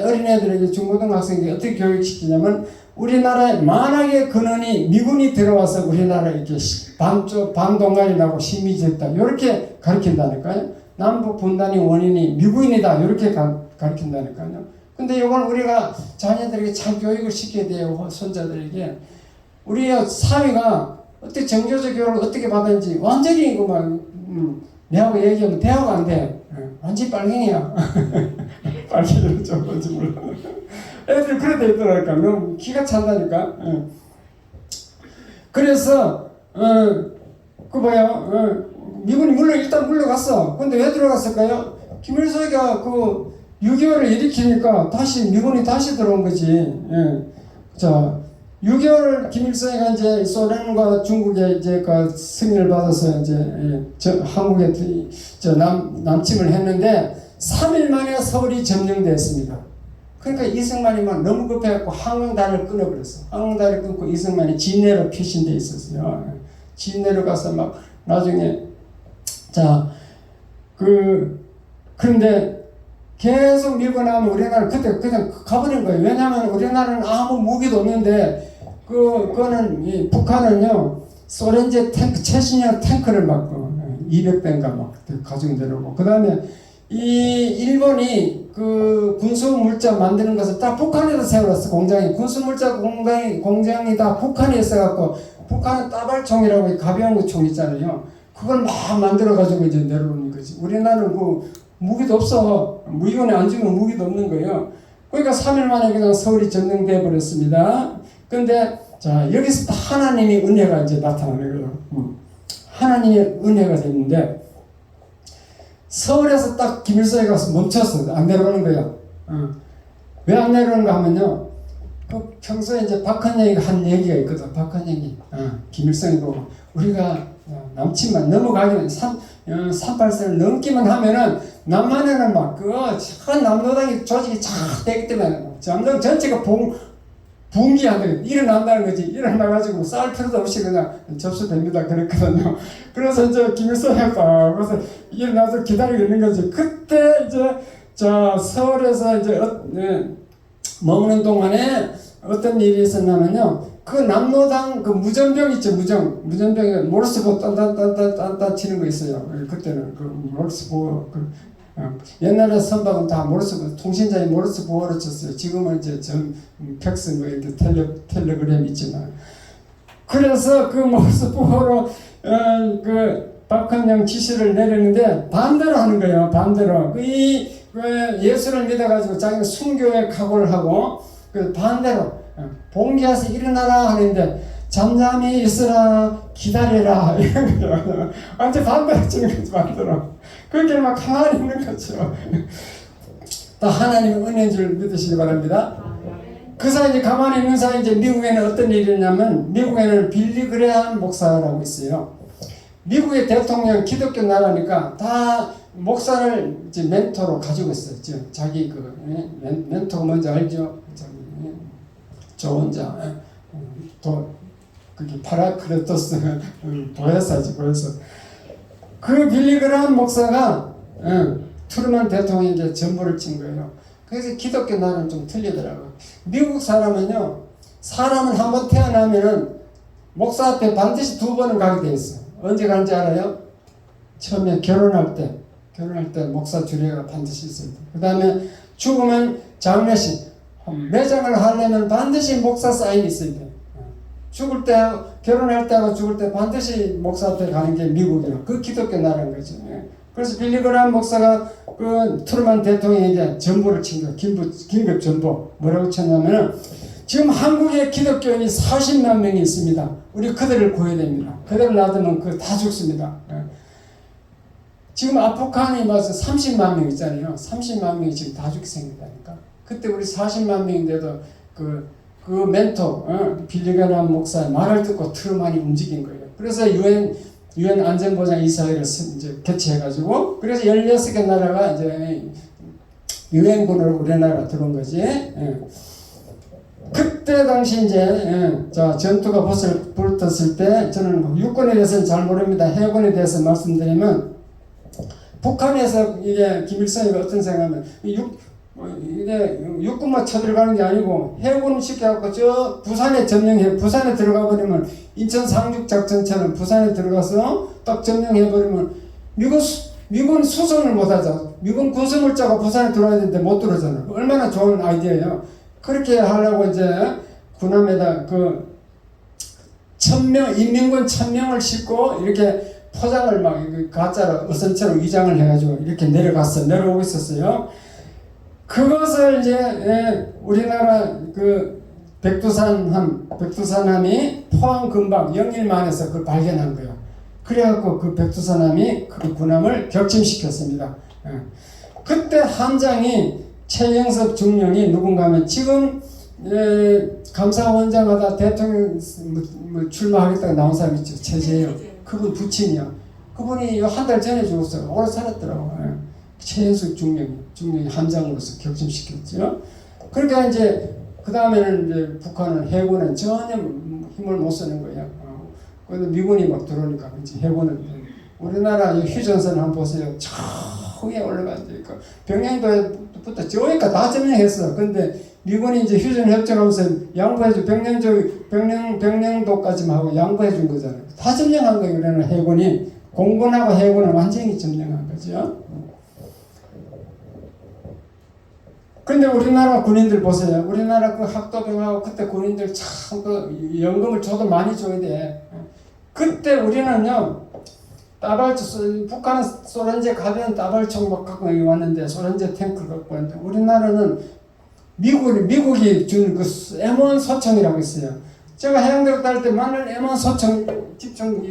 어린애들에게 중고등학생에게 어떻게 교육시키냐면 우리나라에 만약에 근원이 미군이 들어와서 우리나라에 이렇게 반동간이 나고 심리됐다 이렇게 가르친다니까요. 남북 분단의 원인이 미군이다 이렇게 가르친다니까요. 근데 이건 우리가 자녀들에게 잘 교육을 시켜야 돼요. 손자들에게. 우리 사회가 어떻게 정교조 교육을 어떻게 받았는지 완전히 이거 막 내하고 얘기하면 대화가 안 돼. 완전히 빨갱이야. 빨갱이는 좀 뭔지 몰라. 애들이 그래 돼 있더라니까. 너무 기가 찬다니까. 그래서 미군이 일단 물러갔어. 근데 왜 들어갔을까요? 김일성이가 6.25를 일으키니까 미군이 다시 들어온 거지. 자, 6.25를 김일성이가 이제 소련과 중국에 이제 승인을 받아서 이제 한국에 남침을 했는데 3일 만에 서울이 점령됐습니다. 그러니까 이승만이 막 너무 급해갖고 항공다리를 끊어버렸어. 항공다리를 끊고 이승만이 진내로 피신돼 있었어요. 진내로 가서 막 나중에 그런데 계속 밀고 나면 우리나라 그때 그냥 가버린 거예요. 왜냐하면 우리나라는 아무 무기도 없는데 그거는 북한은요 소련제 탱크 최신형 탱크를 막 200대인가 막 가지고 내려오고 그 다음에 이 일본이 그 군수 물자 만드는 것을 다 북한에다 세워놨어. 공장이 군수 물자 공장이 다 북한에 있어갖고 북한은 따발총이라고 가벼운 그 총 있잖아요. 그걸 막 만들어가지고 이제 내려오는 거지. 우리나라는 그 무기도 없어. 무기원에 안 주면 무기도 없는 거예요. 그러니까 3일 만에 그냥 서울이 점령돼 버렸습니다. 근데 자 여기서 하나님의 은혜가 이제 나타나는 거예요. 하나님의 은혜가 됐는데 서울에서 딱 김일성이 가서 멈췄어. 안 내려오는 거야. 왜 안 내려오는가 하면요. 그 평소에 이제 박헌영이 한 얘기가 있거든. 박헌영이 김일성이 보고 우리가 남친만 넘어가기만 38선을 넘기만 하면은 남한에는 막 그 남노당이 조직이 쫙 되기 때문에 남노당 전체가 붕괴한다. 일어난다는 거지. 일어나가지고 싸울 필요도 없이 그냥 접수됩니다. 그랬거든요. 그래서 이제 김일성이 그래서 일어나서 기다리고 있는 거지. 그때 이제 자 서울에서 이제 머무는 동안에 어떤 일이 있었냐면요. 그 남노당 그 무전병 있죠. 무전병이 모르스보 딴딴딴딴딴 치는 거 있어요. 그때는 그 모르스보 옛날에 선박은 다 모르스 통신자의 모르스 보호를 쳤어요. 지금은 이제 전 팩스 뭐 이렇게 텔레그램 있지만 그래서 그 모르스 보호로 그 박헌영 지시를 내리는데 반대로 하는 거예요. 반대로 이 예수를 믿어가지고 자기가 순교의 각오를 하고 그 반대로 봉기해서 일어나라 하는데 잠잠히 있으라 기다리라 이런 거예요. 완전 반대로 치는 거지. 반대로 그렇게 막 가만히 있는 거죠. 또 하나님의 은혜인 줄 믿으시기 바랍니다. 그 사이 이제 가만히 있는 사이 이제 미국에는 어떤 일이 있냐면 미국에는 빌리 그레함 목사라고 있어요. 미국의 대통령 기독교 나라니까 다 목사를 이제 멘토로 가지고 있어요. 자기 그 멘토가 뭔지 알죠? 조언자 그게 파라크레토스 보혜사지 보혜사. 그 빌리 그레함 목사가 트루먼 대통령에게 전보를 친 거예요. 그래서 기독교 나라는 좀 틀리더라고요. 미국 사람은요, 사람은 한번 태어나면은 목사 앞에 반드시 2번은 가게 돼 있어요. 언제 가는지 알아요? 처음에 결혼할 때 목사 주례가 반드시 있어요. 그 다음에 죽으면 장례식, 매장을 하려면 반드시 목사 사인이 있어야 돼요. 죽을 때, 결혼할 때하고 죽을 때 반드시 목사 앞에 가는 게 미국이에요. 그 기독교 나라인 거죠. 그래서 빌리 그레함 목사가 그 트루먼 대통령에게 전보를 친 거예요. 긴급 전보. 뭐라고 쳤냐면은 지금 한국에 기독교인이 40만 명이 있습니다. 우리 그들을 구해야 됩니다. 그들을 놔두면 그 다 죽습니다. 지금 아프간이 와서 30만 명 있잖아요. 30만 명이 지금 다 죽게 생겼다니까. 그때 우리 40만 명인데도 그 멘토 빌리 그레함 목사의 말을 듣고 트루먼이 움직인 거예요. 그래서 유엔 안전보장 이사회를 이제 개최해가지고 그래서 16개 나라가 이제 유엔군으로 우리나라 들어온 거지. 그때 당시 이제 자 전투가 벌어졌을 때 저는 육군에 대해서는 잘 모릅니다. 해군에 대해서 말씀드리면 북한에서 이게 김일성이 어떤 생각하면 이게 육군만 쳐들어가는 게 아니고 해군 시켜갖고 저 부산에 점령해 부산에 들어가 버리면 인천 상륙 작전처럼 부산에 들어가서 딱 점령해 버리면 미군 수송을 못 하죠. 미군 군수물자가 부산에 들어와야 되는데 못 들어오잖아요. 얼마나 좋은 아이디어예요. 그렇게 하려고 이제 군함에다 그 인민군 1000명을 싣고 이렇게 포장을 막 가짜로 어선처럼 위장을 해가지고 이렇게 내려오고 있었어요. 그것을 이제 우리나라 그 백두산함이 포항 근방 영일만에서 그걸 발견한 거예요. 그래갖고 그 백두산함이 그 군함을 격침시켰습니다. 그때 함장이 최영섭 중령이 누군가 하면 지금 감사원장하다 대통령 출마하겠다고 나온 사람 있죠. 최재형. 그분 부친이야. 그분이 한 달 전에 죽었어요. 오래 살았더라고요. 최영섭 중령이 함장으로서 격침시켰죠. 그러니까 이제 그 다음에는 이제 북한은 해군은 전혀 힘을 못 쓰는 거예요. 그래서 미군이 막 들어오니까 이제 해군은 우리나라 휴전선 한번 보세요. 저 위에 올라가니까 평양도부터 저기까지 다 점령했어. 근데 미군이 이제 휴전 협정하면서 양보해준 병령도까지만 하고 양보해준 거잖아요. 다 점령한 거예요. 그러나 해군이 공군하고 해군은 완전히 점령한 거죠. 근데 우리나라 군인들 보세요. 우리나라 그 학도병하고 그때 군인들 참 그 연금을 줘도 많이 줘야 돼. 그때 우리는요, 북한은 소련제 가벼운 따발총 막 갖고 여기 왔는데, 소련제 탱크를 갖고 왔는데, 우리나라는 미국이 준 그 M1 소총이라고 있어요. 제가 해병대 다닐 때 맨날 M1 소총, 집총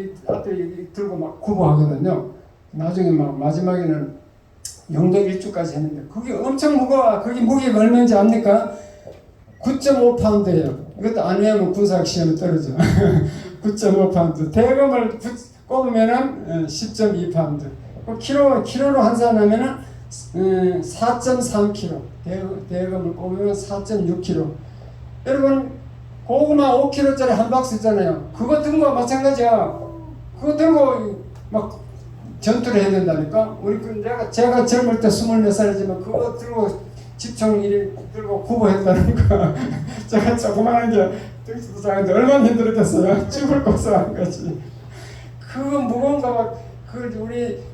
들고 막 구보하거든요. 나중에 막 마지막에는 영도 일주까지 했는데, 그게 엄청 무거워. 그게 무게가 얼마인지 압니까? 9.5파운드예요. 이것도 안 외우면 군사학 시험에 떨어져. 9.5파운드. 대검을 꼽으면은 10.2파운드. 키로로 환산하면은 4.3kg. 대검을 꼽으면 4.6kg. 여러분, 고구마 5kg짜리 한 박스 있잖아요. 그거 든 거 마찬가지야. 그거 들고 막 전투를 해야 된다니까. 제가 젊을 때 24 살이지만 그거 들고 집총 이리 들고 구보했다는 거. 제가 조그마한 게 등수도 작은데 얼마나 힘들었겠어요. 죽을 고소한 거지. 그거 무거운 거 막,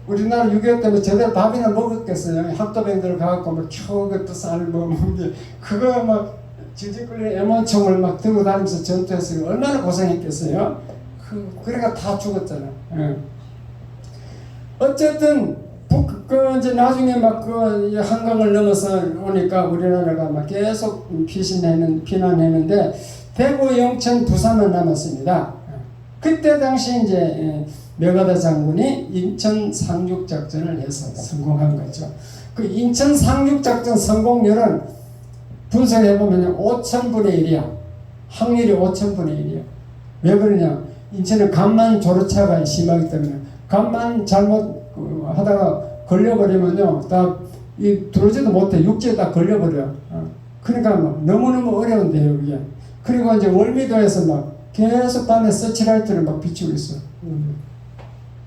우리나라 6.25 때문에 제대로 밥이나 먹었겠어요. 학도병들 가갖고 막 겨우것도 쌀뭐 먹는 그거 막 질질 끌리는 M1총을 막 들고 다니면서 전투했으니 얼마나 고생했겠어요. 그러니까 다 죽었잖아. 예. 어쨌든 이제 나중에 막 한강을 넘어서 오니까 우리나라가 막 계속 피난했는데 대구, 영천, 부산만 남았습니다. 그때 당시 이제 메가다 장군이 인천 상륙 작전을 해서 성공한 거죠. 그 인천 상륙 작전 성공률은 분석해 보면 5,000분의 1이야. 확률이 5,000분의 1이야. 왜 그러냐? 인천은 간만 조류차가 심하기 때문에 간만 잘못 하다가 걸려버리면요, 다 들어오지도 못해. 육지에 다 걸려버려. 그러니까 막 너무너무 어려운데요, 이게. 그리고 이제 월미도에서 막 계속 밤에 서치라이트를 막 비추고 있어.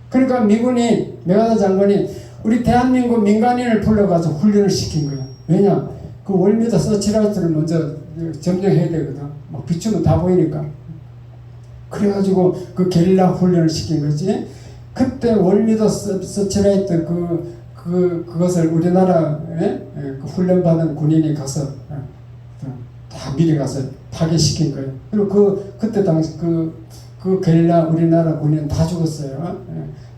그러니까 미군이, 메가다 장관이 우리 대한민국 민간인을 불러가지고 훈련을 시킨 거야. 왜냐? 그 월미도 서치라이트를 먼저 점령해야 되거든. 막 비추면 다 보이니까. 그래가지고 그 게릴라 훈련을 시킨 거지. 그때 월미도 서치라이트 그것을 우리나라에 그 훈련받은 군인이 가서 다 미리 가서 파괴시킨 거예요. 그리고 그때 당시 그 게릴라 우리나라 군인 다 죽었어요.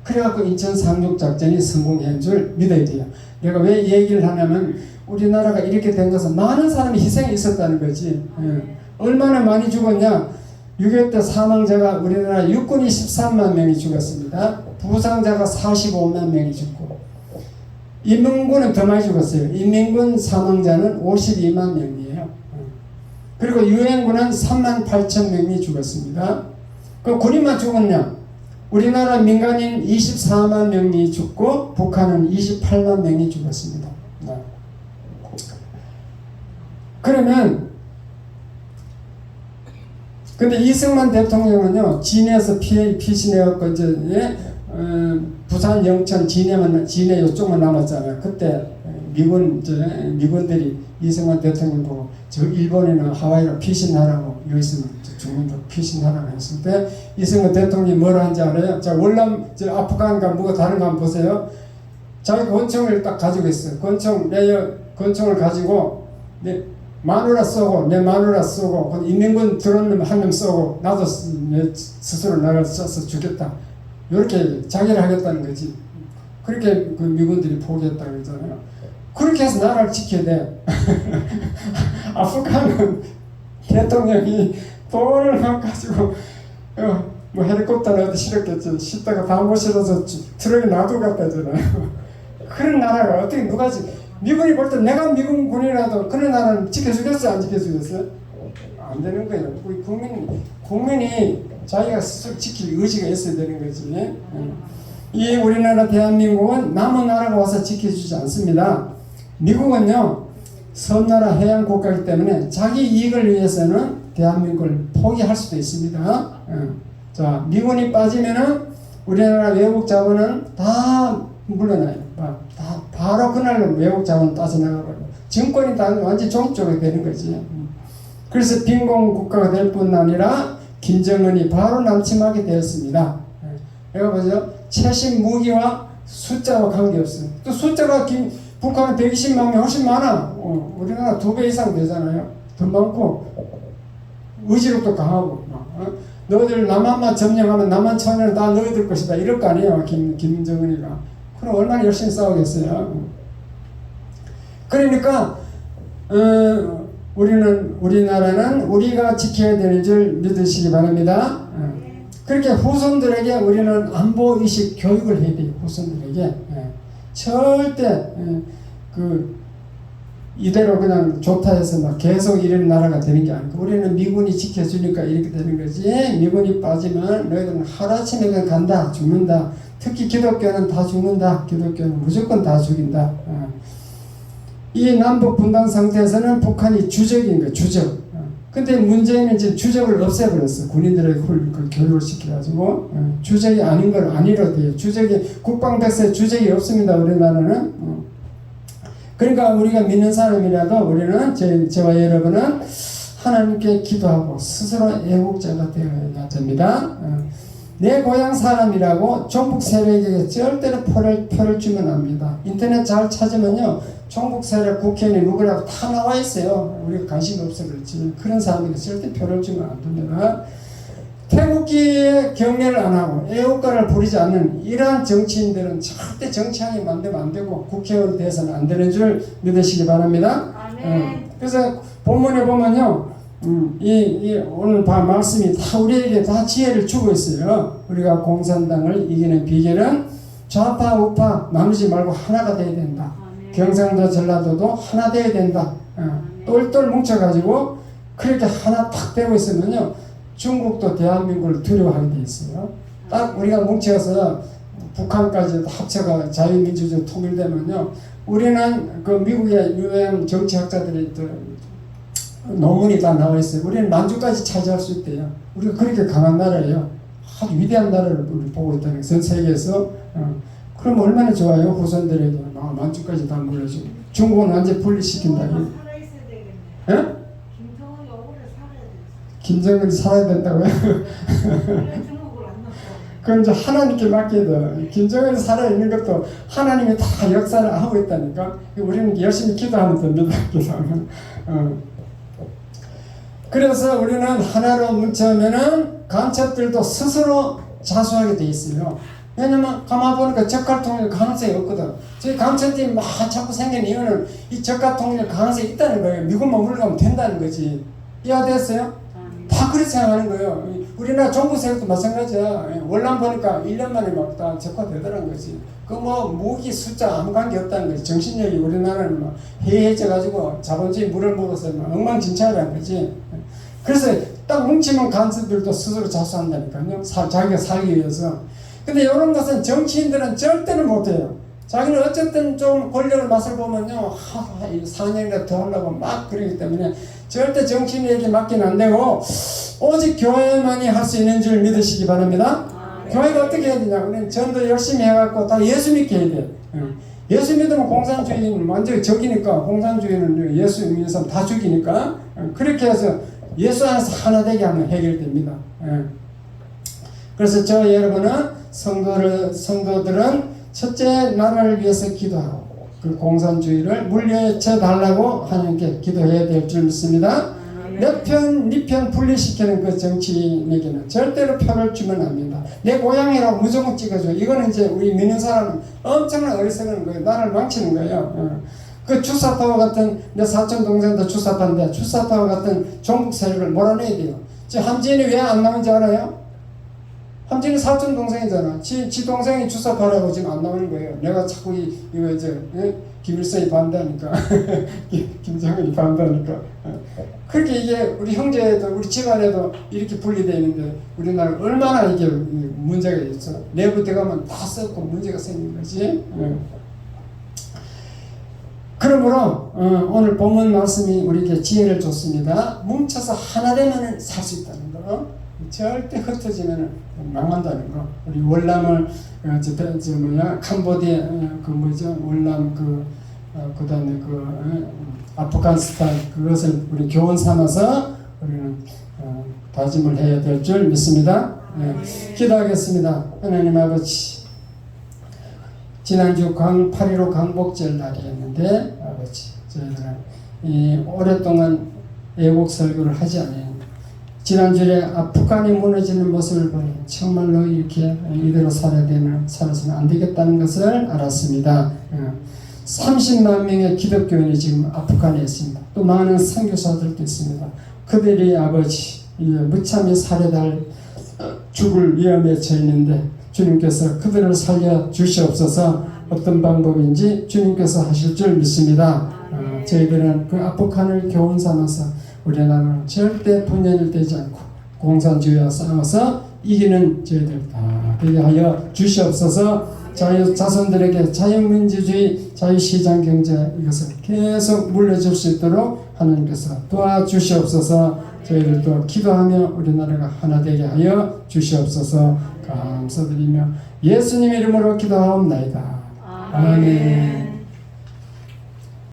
그래갖고 인천 상륙 작전이 성공한 줄 믿어야 돼요. 내가 왜 이 얘기를 하냐면 우리나라가 이렇게 된 것은 많은 사람이 희생이 있었다는 거지. 얼마나 많이 죽었냐? 6.25 때 사망자가 우리나라 육군이 13만 명이 죽었습니다. 부상자가 45만 명이 죽고, 인민군은 더 많이 죽었어요. 인민군 사망자는 52만 명이에요. 그리고 유엔군은 3만 8천 명이 죽었습니다. 그 군인만 죽었냐? 우리나라 민간인 24만 명이 죽고 북한은 28만 명이 죽었습니다. 그러면 근데 이승만 대통령은요, 진해에서 피신해갖고 이제 부산, 영천, 진해 요쪽만 남았잖아요. 그때 미군들이 이승만 대통령 보고 저 일본이나 하와이로 피신하라고, 여기서 중국도 피신하라고 했을 때 이승만 대통령이 뭐라 한지 알아요? 자, 월남, 아프간과 뭐가 다른가 한번 보세요. 자기 권총을 딱 가지고 있어요. 권총을 가지고 내 마누라 쏘고, 내 마누라 쏘고, 인민군 들어온 한 놈 쏘고, 나도 내 스스로 나를 쏴서 죽였다. 이렇게 자기를 하겠다는 거지. 그렇게 그 미군들이 포기했다고 그러잖아요. 그렇게 해서 나라를 지켜야 돼. 아프간은 대통령이 돈을 막 가지고 뭐 헬리콥터라도 실었겠지. 싣다가 다 못 실어서 트럭에 놔두고 갔다 하잖아요. 그런 나라가 어떻게 누가 미군이 볼 때 내가 미군 군이라도 그런 나라는 지켜주겠어, 안 지켜주겠어? 안 되는 거예요. 우리 국민이 자기가 스스로 지킬 의지가 있어야 되는 거지. 이 우리나라 대한민국은 남의 나라가 와서 지켜주지 않습니다. 미국은요, 섬나라 해양 국가이기 때문에 자기 이익을 위해서는 대한민국을 포기할 수도 있습니다. 자, 미군이 빠지면은 우리나라 외국 자본은 다 물러나요. 다 바로 그날로 외국 자본 빠져나가고 정권이 다 완전 종쪽이 되는 거지. 그래서 빈곤 국가가 될 뿐 아니라 김정은이 바로 남침하게 되었습니다. 내가 보죠. 최신 무기와 숫자와 관계없어요. 또 숫자가 북한은 120만 명 훨씬 많아. 우리나라 2배 이상 되잖아요. 더 많고 의지력도 강하고 너희들 남한만 점령하면 남한 천연을 다 너희들 것이다 이럴 거 아니에요. 김정은이가. 그럼 얼마나 열심히 싸우겠어요. 그러니까 우리나라는 우리가 지켜야 되는 줄 믿으시기 바랍니다. 그렇게 후손들에게 우리는 안보의식 교육을 해야 돼요. 후손들에게. 절대 이대로 그냥 좋다 해서 막 계속 이런 나라가 되는 게 아니고 우리는 미군이 지켜주니까 이렇게 되는 거지. 미군이 빠지면 너희들은 하루아침에 그냥 간다. 죽는다. 특히 기독교는 다 죽는다. 기독교는 무조건 다 죽인다. 이 남북 분단 상태에서는 북한이 주적인 거예요. 주적. 근데 문재인은 지금 주적을 없애버렸어. 군인들에게 교육을 시켜가지고 주적이 아닌 걸 아니로 돼요. 주적이 국방백서에 주적이 없습니다. 우리나라는. 그러니까 우리가 믿는 사람이라도 우리는 저와 여러분은 하나님께 기도하고 스스로 애국자가 되어야 됩니다. 내 고향 사람이라고 종북 세력에게 절대로 표를 주면 안 됩니다. 인터넷 잘 찾으면요. 종북 세력 국회의원이 누구라고 다 나와 있어요. 우리가 관심이 없어 그렇지. 그런 사람에게 절대 표를 주면 안 됩니다. 태극기에 경례를 안 하고 애국가를 부리지 않는 이러한 정치인들은 절대 정치하게 만들면 안 되고 국회의원 돼서는 안 되는 줄 믿으시기 바랍니다. 그래서 본문에 보면요. 오늘 말씀이 다 우리에게 다 지혜를 주고 있어요. 우리가 공산당을 이기는 비결은 좌파 우파 나누지 말고 하나가 돼야 된다. 경상도 전라도도 하나 돼야 된다. 똘똘 뭉쳐가지고 그렇게 하나 탁 되고 있으면요. 중국도 대한민국을 두려워하게 돼 있어요. 딱 우리가 뭉쳐서 북한까지 합쳐가 자유민주주의 통일되면요. 우리는 그 미국의 유명 정치학자들이 논문이 다 나와 있어요. 우리는 만주까지 차지할 수 있대요. 우리가 그렇게 강한 나라예요. 아주 위대한 나라를 우리 보고 있다는 전 세계에서. 그럼 얼마나 좋아요. 후손들에게 만주까지 다 물려주고. 중국은 완전 분리시킨다. 살아있어야 되겠네. 예? 김정은이 오래 살아야 돼. 김정은이 살아야 된다고요? 왜 중국을 안 넣고? 그건 이제 하나님께 맡겨야 돼. 김정은이 살아있는 것도 하나님이 다 역사를 하고 있다니까. 우리는 열심히 기도하면 됩니다. 기도하면. 그래서 우리는 하나로 뭉쳐면은 간첩들도 스스로 자수하게 돼 있어요. 왜냐면 가만 보니까 적화통일 가능성이 없거든. 저희 간첩들이 막 자꾸 생긴 이유는 이 적화통일 가능성이 있다는 거예요. 미국만 물러가면 된다는 거지. 이해됐어요? 다 그렇게 생각하는 거예요. 우리나라 정부 세력도 마찬가지야. 월남 보니까 1년 만에 막 다 적화되더라는 거지. 그 무기 숫자 아무 관계 없다는 거지. 정신력이 우리나라는 막 해이해져가지고 자본주의 물을 먹어서 막 엉망진창이라는 거지. 그래서 딱 뭉치면 간첩들도 스스로 자수한다니까요. 자기가 살기 위해서. 근데 이런 것은 정치인들은 절대로 못해요. 자기는 어쨌든 좀 권력을 맛을 보면요. 4년이나 더 하려고 막 그러기 때문에 절대 정치인에게 맡기는 안 되고 오직 교회만이 할 수 있는 줄 믿으시기 바랍니다. 교회가 어떻게 해야 되냐. 우리는 전도 열심히 해갖고 다 예수 믿게 해야 돼. 예수 믿으면 공산주의는 완전히 적이니까 공산주의는 예수 믿는 사람 다 죽이니까 그렇게 해서 예수 안에서 하나 되게 하면 해결됩니다. 그래서 저 여러분은 성도들은 첫째 나라를 위해서 기도하고 그 공산주의를 물리쳐 달라고 하나님께 기도해야 될 줄 믿습니다. 네 편 분리시키는 그 정치인에게는 절대로 표를 주면 안 된다. 내 고향이라고 무조건 찍어줘. 이거는 이제 우리 믿는 사람은 엄청난 어리석은 거예요. 나라를 망치는 거예요. 그 주사파와 같은 내 사촌 동생도 주사파인데 주사파와 같은 종북 세력을 몰아내야 돼요. 지금 함진이 왜 안 나오는지 알아요? 함진이 사촌 동생이잖아. 지 동생이 주사파라고 지금 안 나오는 거예요. 내가 자꾸 이거 이제 김일성이 반대하니까 김정은이 반대하니까 그렇게 이게 우리 형제도 우리 집안에도 이렇게 분리되어 있는데 우리나라 얼마나 이게 문제가 있어. 내부 들어가면 다 썩고 문제가 생긴 거지. 그러므로 오늘 본문 말씀이 우리에게 지혜를 줬습니다. 뭉쳐서 하나 되면 살 수 있다는 거. 절대 흩어지면 망한다는 거. 우리 월남을 캄보디아 월남 그다음에 아프가니스탄 그것을 우리 교훈 삼아서 우리는 다짐을 해야 될 줄 믿습니다. 기도하겠습니다. 하나님 아버지. 지난주 8.15 광복절 날이었는데 아버지 저희들은 오랫동안 애국 설교를 하지 않았는데 지난주에 북한이 무너지는 모습을 보니 정말로 이렇게 이대로 살아서는 안 되겠다는 것을 알았습니다. 30만 명의 기독교인이 지금 북한에 있습니다. 또 많은 선교사들도 있습니다. 그들이 아버지 무참히 살해달 죽을 위험에 처해 있는데 주님께서 그들을 살려 주시옵소서. 어떤 방법인지 주님께서 하실 줄 믿습니다. 저희들은 그 북한을 교훈 삼아서 우리나라는 절대 분열이 되지 않고 공산주의와 싸워서 이기는 저희들 다 되게 하여 주시옵소서. 자손들에게 자유민주주의, 자유시장경제 이것을 계속 물려줄 수 있도록 하나님께서 도와주시옵소서. 저희들도 기도하며 우리나라가 하나 되게 하여 주시옵소서. 감사드리며 예수님 이름으로 기도하옵나이다. 아멘.